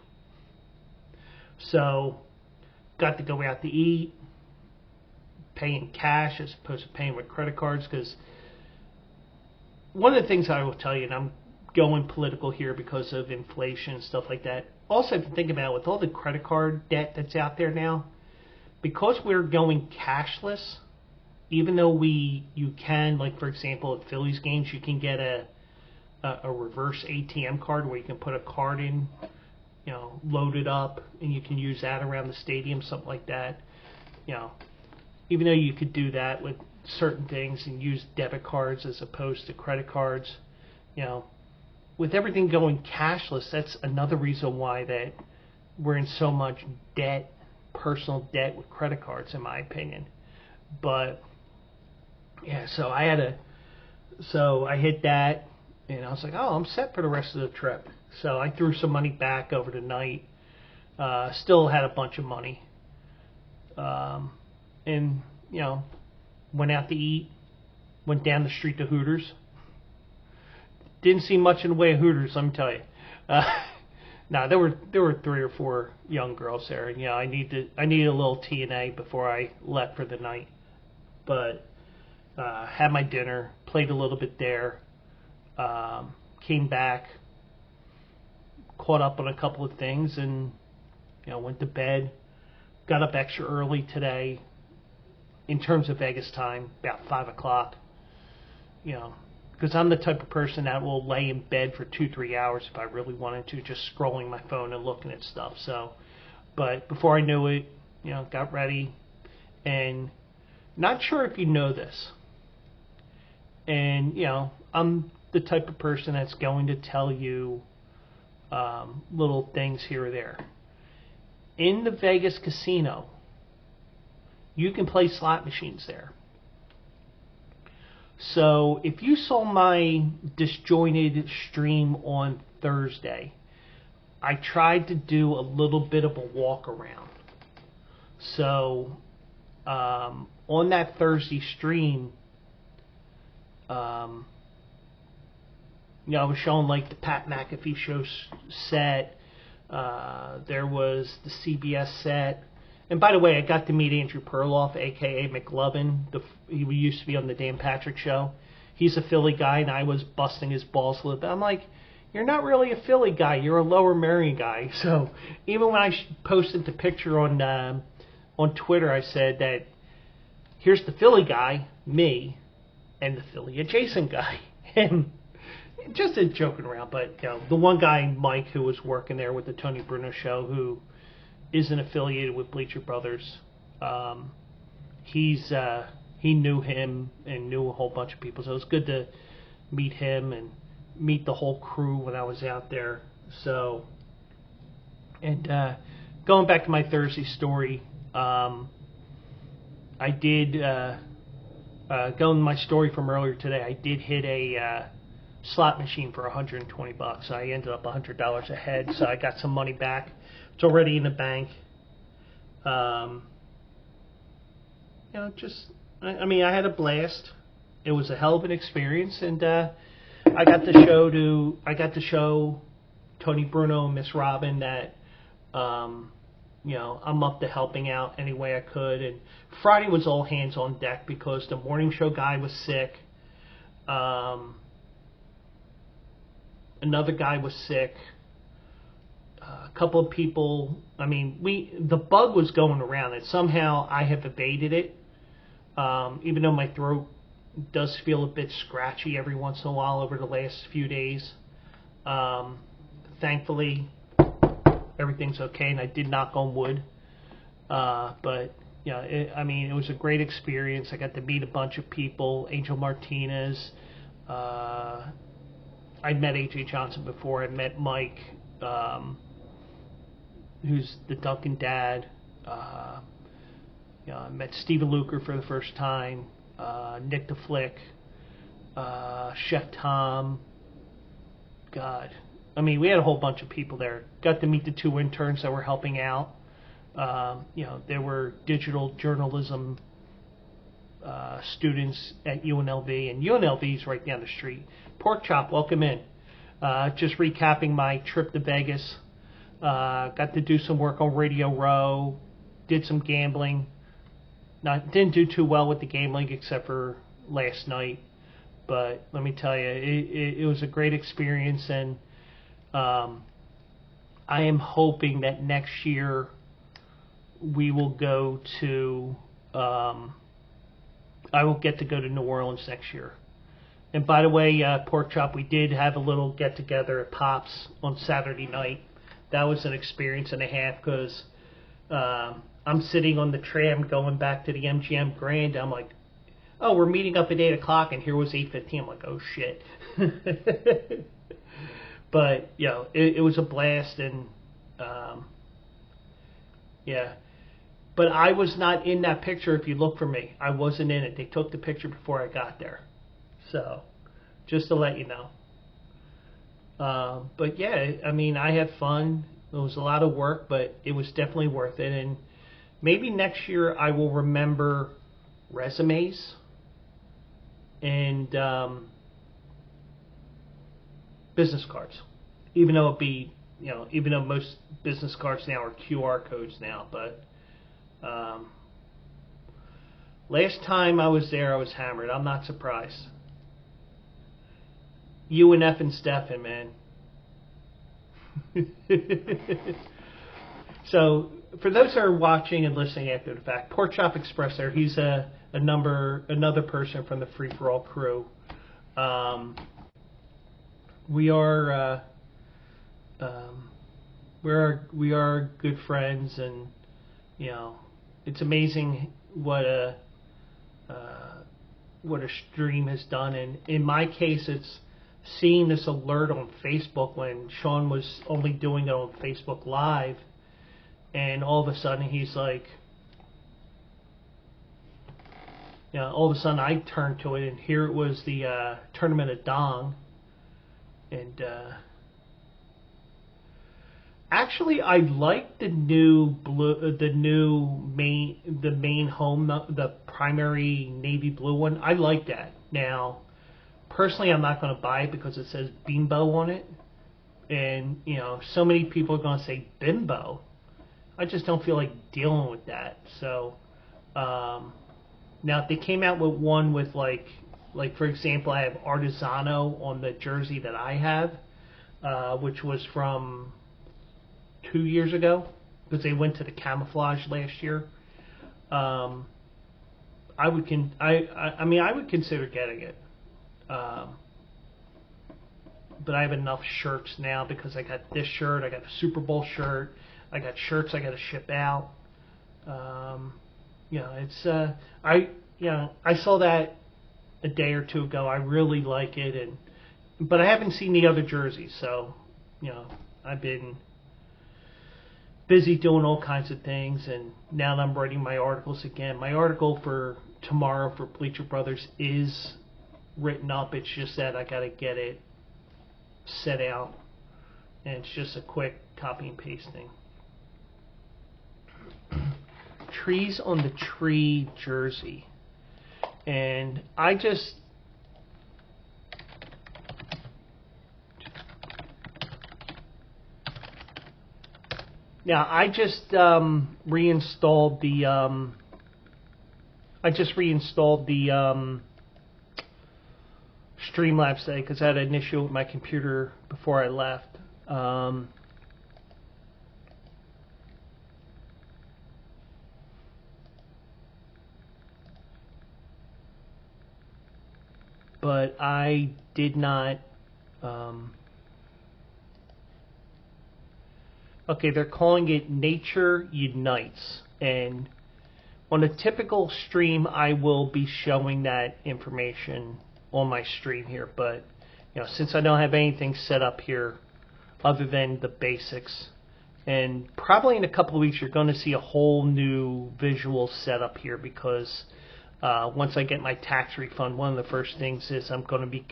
So got to go out to eat, paying cash as opposed to paying with credit cards, because one of the things I will tell you, and I'm going political here because of inflation and stuff like that, also if you think about it, with all the credit card debt that's out there now, because we're going cashless, even though you can, like for example at Phillies games, you can get a reverse ATM card where you can put a card in, load it up, and you can use that around the stadium, something like that. Even though you could do that with certain things and use debit cards as opposed to credit cards, with everything going cashless, that's another reason why that we're in so much debt, personal debt with credit cards, in my opinion. But yeah, so I hit that, and I was like, oh, I'm set for the rest of the trip. So I threw some money back over the night. Still had a bunch of money. And, went out to eat. Went down the street to Hooters. Didn't see much in the way of Hooters, let me tell you. No, there were 3 or 4 young girls there. And, I needed a little T&A before I left for the night. But had my dinner, played a little bit there. Came back, caught up on a couple of things, and went to bed. Got up extra early today, in terms of Vegas time, about 5 o'clock. Because I'm the type of person that will lay in bed for 2-3 hours if I really wanted to, just scrolling my phone and looking at stuff. So, But before I knew it, got ready, and not sure if you know this. And, I'm the type of person that's going to tell you little things here or there. In the Vegas casino, you can play slot machines there. So if you saw my disjointed stream on Thursday, I tried to do a little bit of a walk around. So on that Thursday stream, I was showing like the Pat McAfee show set. There was the CBS set. And by the way, I got to meet Andrew Perloff, a.k.a. McLovin. He used to be on the Dan Patrick Show. He's a Philly guy, and I was busting his balls a little bit. I'm like, you're not really a Philly guy. You're a Lower Merion guy. So even when I posted the picture on Twitter, I said that here's the Philly guy, me, and the Philly adjacent guy. And just a joking around, but the one guy, Mike, who was working there with the Tony Bruno Show, who isn't affiliated with Bleacher Brothers. He knew him and knew a whole bunch of people, so it was good to meet him and meet the whole crew when I was out there. So, and going back to my Thursday story, I did going to my story from earlier today. I did hit a slot machine for $120. I ended up $100 ahead, so I got some money back. It's already in the bank. I had a blast. It was a hell of an experience, and I got to show Tony Bruno and Miss Robin that I'm up to helping out any way I could. And Friday was all hands on deck because the morning show guy was sick. Another guy was sick. A couple of people. The bug was going around, and somehow I have evaded it. Even though my throat does feel a bit scratchy every once in a while over the last few days. Thankfully, everything's okay, and I did knock on wood. But it was a great experience. I got to meet a bunch of people. Angel Martinez. I'd met A.J. Johnson before. I met Mike, who's the Duncan dad. I met Steven Luker for the first time. Nick the Flick. Chef Tom. God. We had a whole bunch of people there. Got to meet the 2 interns that were helping out. There were digital journalism students at UNLV, and UNLV is right down the street. Pork Chop, welcome in. Just recapping my trip to Vegas. Got to do some work on Radio Row. Did some gambling. Didn't do too well with the gambling except for last night. But let me tell you, it was a great experience, and I am hoping that next year we will go to. I will get to go to New Orleans next year. And by the way, Pork Chop, we did have a little get together at Pops on Saturday night. That was an experience and a half because I'm sitting on the tram going back to the MGM Grand. I'm like, oh, we're meeting up at 8 o'clock, and here was 8:15. I'm like, oh shit. But it was a blast, and yeah. But I was not in that picture. If you look for me, I wasn't in it. They took the picture before I got there. So, just to let you know. But yeah, I had fun. It was a lot of work, but it was definitely worth it. And maybe next year I will remember resumes and business cards. Even though most business cards now are QR codes now, but last time I was there, I was hammered. I'm not surprised. UNF and Stefan, man. So, for those that are watching and listening after the fact, Pork Chop Express there, he's another person from the Free For All crew. We are we are good friends, and you know, it's amazing what a stream has done. And in my case, it's seeing this alert on Facebook when Sean was only doing it on Facebook Live, and all of a sudden he's like, you know, all of a sudden I turned to it, and here it was, the Tournament of Dong, and actually I like the new main home, the primary navy blue one. I like that. Now, personally, I'm not going to buy it because it says Bimbo on it, and you know, so many people are going to say Bimbo. I just don't feel like dealing with that. So, now if they came out with one with like for example, I have Artisano on the jersey that I have, which was from 2 years ago, because they went to the camouflage last year. I would consider getting it. But I have enough shirts now, because I got this shirt, I got the Super Bowl shirt, I got shirts I got to ship out. You know, it's I saw that a day or two ago. I really like it, but I haven't seen the other jerseys, so you know, I've been busy doing all kinds of things, and now that I'm writing my articles again. My article for tomorrow for Bleacher Brothers is written up. It's just that I got to get it set out, and it's just a quick copy and pasting. Trees on the Tree jersey, and I just reinstalled the Streamlabs today, because I had an issue with my computer before I left. But I did not. Okay, they're calling it Nature Unites, and on a typical stream, I will be showing that information on my stream here. But you know, since I don't have anything set up here other than the basics, and probably in a couple of weeks, you're going to see a whole new visual setup here, because once I get my tax refund, one of the first things is I'm going to be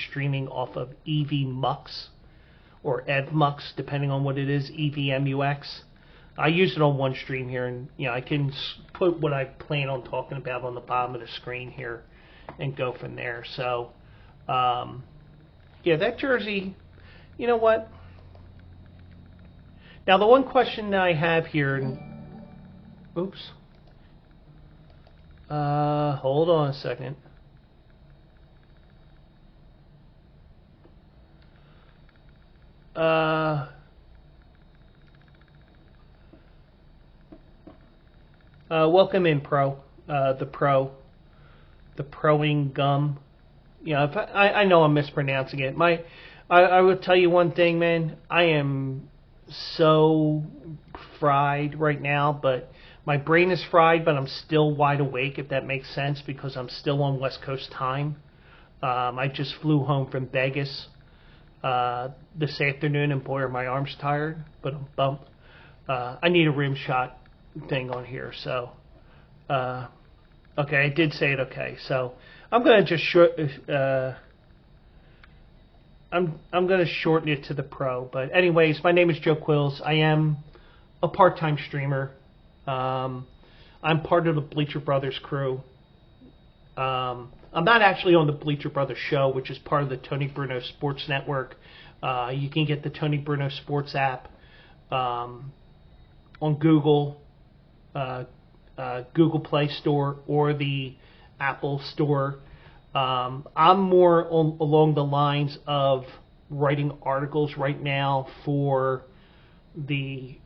streaming off of EVMux or EVMux, depending on what it is, EVMUX. I use it on one stream here, and you know, I can put what I plan on talking about on the bottom of the screen here and go from there. So, yeah, that jersey, you know what? Now, the one question that I have here, oops. Hold on a second. Welcome in, Pro. The Proing Gum. You know, I know I'm mispronouncing it. I will tell you one thing, man. I am so fried right now, but my brain is fried, but I'm still wide awake, if that makes sense, because I'm still on West Coast time. I just flew home from Vegas this afternoon, and boy, are my arms tired. But I need a rim shot thing on here, so okay, I did say it. Okay, so I'm gonna just I'm gonna shorten it to the Pro. But anyways, my name is Joe Quills. I am a part-time streamer. I'm part of the Bleacher Brothers crew. I'm not actually on the Bleacher Brothers show, which is part of the Tony Bruno Sports Network. You can get the Tony Bruno Sports app on Google Play Store or the Apple Store. I'm more along the lines of writing articles right now for the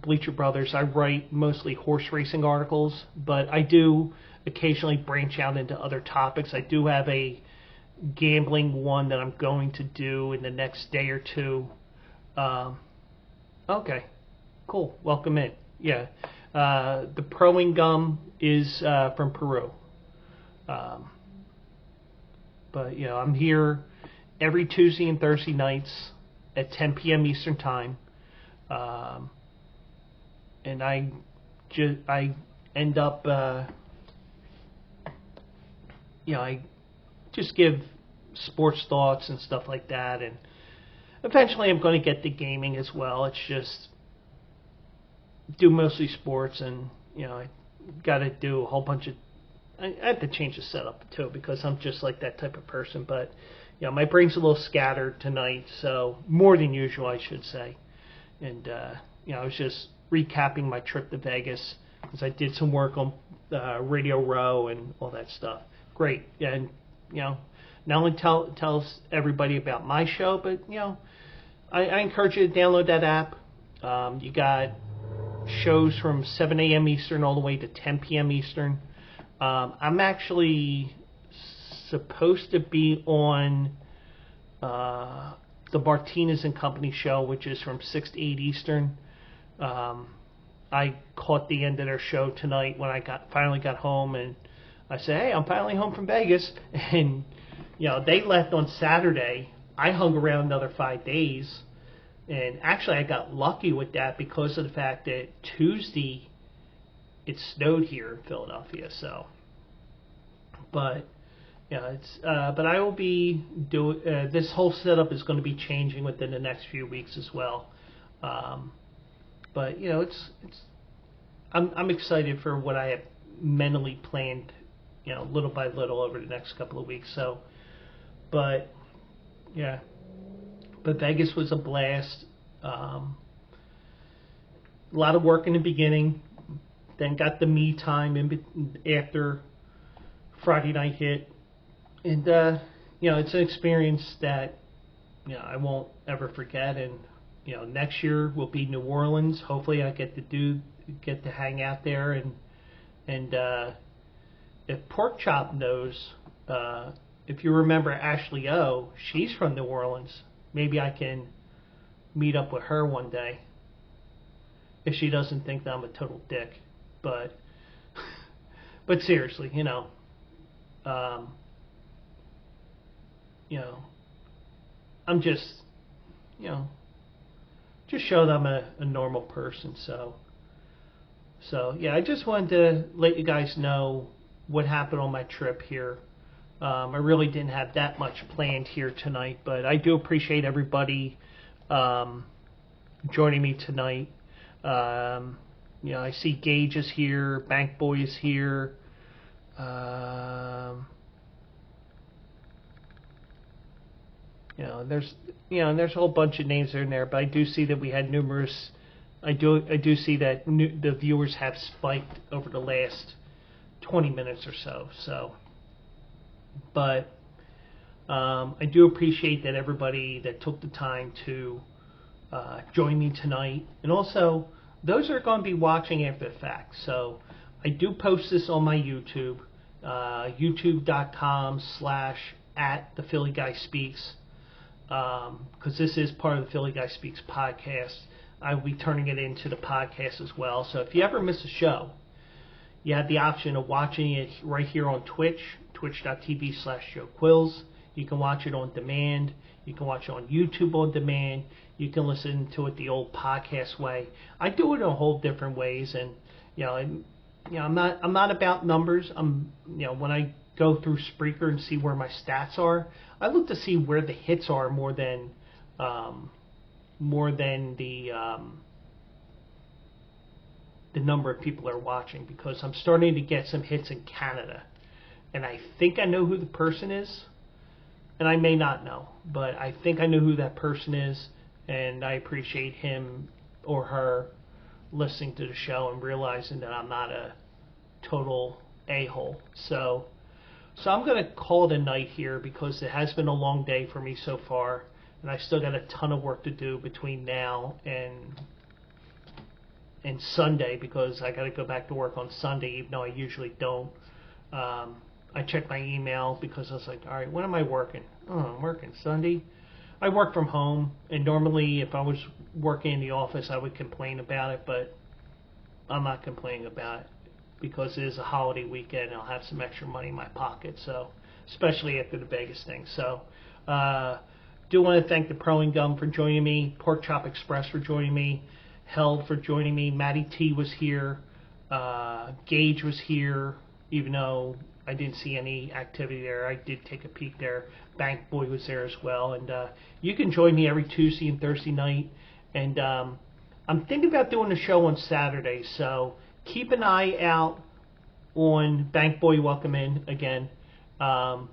Bleacher Brothers. I write mostly horse racing articles, but I do occasionally branch out into other topics. I do have a gambling one that I'm going to do in the next day or two. Okay, cool. Welcome in. Yeah, the Proing Gum is from Peru. Um, but I'm here every Tuesday and Thursday nights at 10 p.m. Eastern Time, um, and I end up I just give sports thoughts and stuff like that, and eventually I'm going to get to gaming as well. It's just do mostly sports, and I got to do a whole bunch of. I have to change the setup too because I'm just like that type of person. But my brain's a little scattered tonight, so more than usual, I should say. And I was just recapping my trip to Vegas because I did some work on Radio Row and all that stuff. Great, yeah, and not only tells everybody about my show, but I encourage you to download that app. You got shows from 7 a.m. Eastern all the way to 10 p.m. Eastern. I'm actually supposed to be on the Martinez and Company show, which is from 6 to 8 Eastern. I caught the end of their show tonight when I finally got home, and I said, hey, I'm finally home from Vegas. And, they left on Saturday. I hung around another 5 days. And actually, I got lucky with that because of the fact that Tuesday it snowed here in Philadelphia. So, but but I will be doing this whole setup is going to be changing within the next few weeks as well. But I'm excited for what I have mentally planned, little by little over the next couple of weeks. So, but Vegas was a blast. A lot of work in the beginning, then got the me time after Friday night hit, and it's an experience that I won't ever forget. And next year will be New Orleans. Hopefully, I get to hang out there, and if Pork Chop knows, if you remember Ashley O, she's from New Orleans. Maybe I can meet up with her one day if she doesn't think that I'm a total dick. But seriously, I'm just show that I'm a normal person. So yeah, I just wanted to let you guys know what happened on my trip here. I really didn't have that much planned here tonight, but I do appreciate everybody joining me tonight. I see Gage is here, Bank Boy is here. There's a whole bunch of names in there, but I do see that we had numerous. I do see that the viewers have spiked over the last 20 minutes or so. So, but I do appreciate that everybody that took the time to join me tonight, and also those are going to be watching after the fact. So I do post this on my YouTube, youtube.com/@thephillyguySpeaks, because this is part of the Philly Guy Speaks podcast. I will be turning it into the podcast as well. So if you ever miss a show, you have the option of watching it right here on Twitch, twitch.tv/JoeQuills. You can watch it on demand. You can watch it on YouTube on demand. You can listen to it the old podcast way. I do it in a whole different ways, and I'm not about numbers. When I go through Spreaker and see where my stats are, I look to see where the hits are more than the number of people are watching, because I'm starting to get some hits in Canada, and I think I know who the person is, and I may not know, but I think I know who that person is, and I appreciate him or her listening to the show and realizing that I'm not a total a-hole. So I'm going to call it a night here, because it has been a long day for me so far, and I still got a ton of work to do between now and Sunday, because I got to go back to work on Sunday, even though I usually don't. I checked my email because I was like, all right, when am I working? Oh, I'm working Sunday. I work from home, and normally if I was working in the office, I would complain about it, but I'm not complaining about it because it is a holiday weekend and I'll have some extra money in my pocket, so especially after the Vegas thing. So do want to thank the Pro and Gum for joining me, Pork Chop Express for joining me, Held for joining me, Matty T was here, Gage was here, even though I didn't see any activity there. I did take a peek there. Bank Boy was there as well. And you can join me every Tuesday and Thursday night. And I'm thinking about doing a show on Saturday, so keep an eye out on Bank Boy. Welcome in again. I'm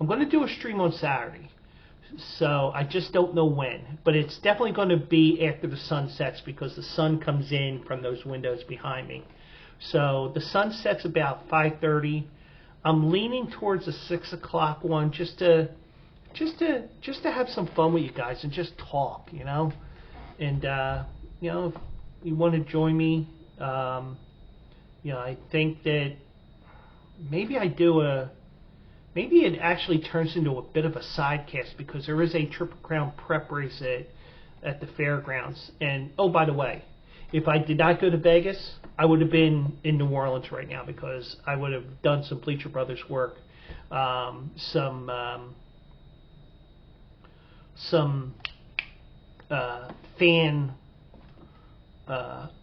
going to do a stream on Saturday, so I just don't know when. But it's definitely going to be after the sun sets because the sun comes in from those windows behind me. So the sun sets about 5:30. I'm leaning towards the 6 o'clock one just to have some fun with you guys and just talk, you know. And you know, if you want to join me, you know, I think that maybe maybe it actually turns into a bit of a sidecast because there is a Triple Crown prep race at the fairgrounds. And oh, by the way, if I did not go to Vegas, I would have been in New Orleans right now because I would have done some Bleacher Brothers work, some fan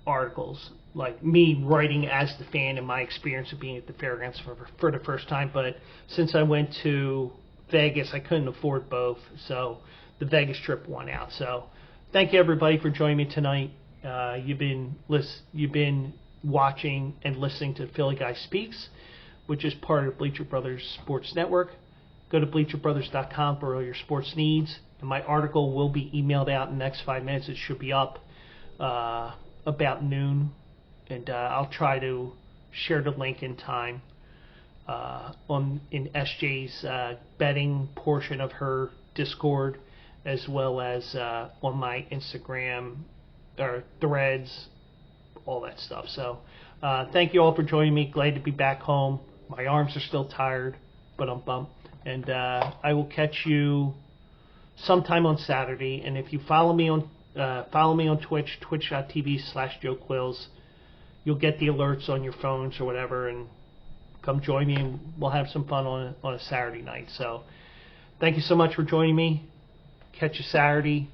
articles, like me writing as the fan and my experience of being at the fairgrounds for the first time. But since I went to Vegas, I couldn't afford both, so the Vegas trip won out. So thank you everybody for joining me tonight. You've been watching and listening to Philly Guy Speaks, which is part of Bleacher Brothers Sports Network. Go to BleacherBrothers.com for all your sports needs. And my article will be emailed out in the next 5 minutes. It should be up about noon. And I'll try to share the link in time in SJ's betting portion of her Discord, as well as on my Instagram or Threads, all that stuff. So thank you all for joining me. Glad to be back home. My arms are still tired, but I'm bummed. And I will catch you sometime on Saturday. And if you follow me on Twitch, twitch.tv/JoeQuills, you'll get the alerts on your phones or whatever, and come join me, and we'll have some fun on a Saturday night. So thank you so much for joining me. Catch you Saturday.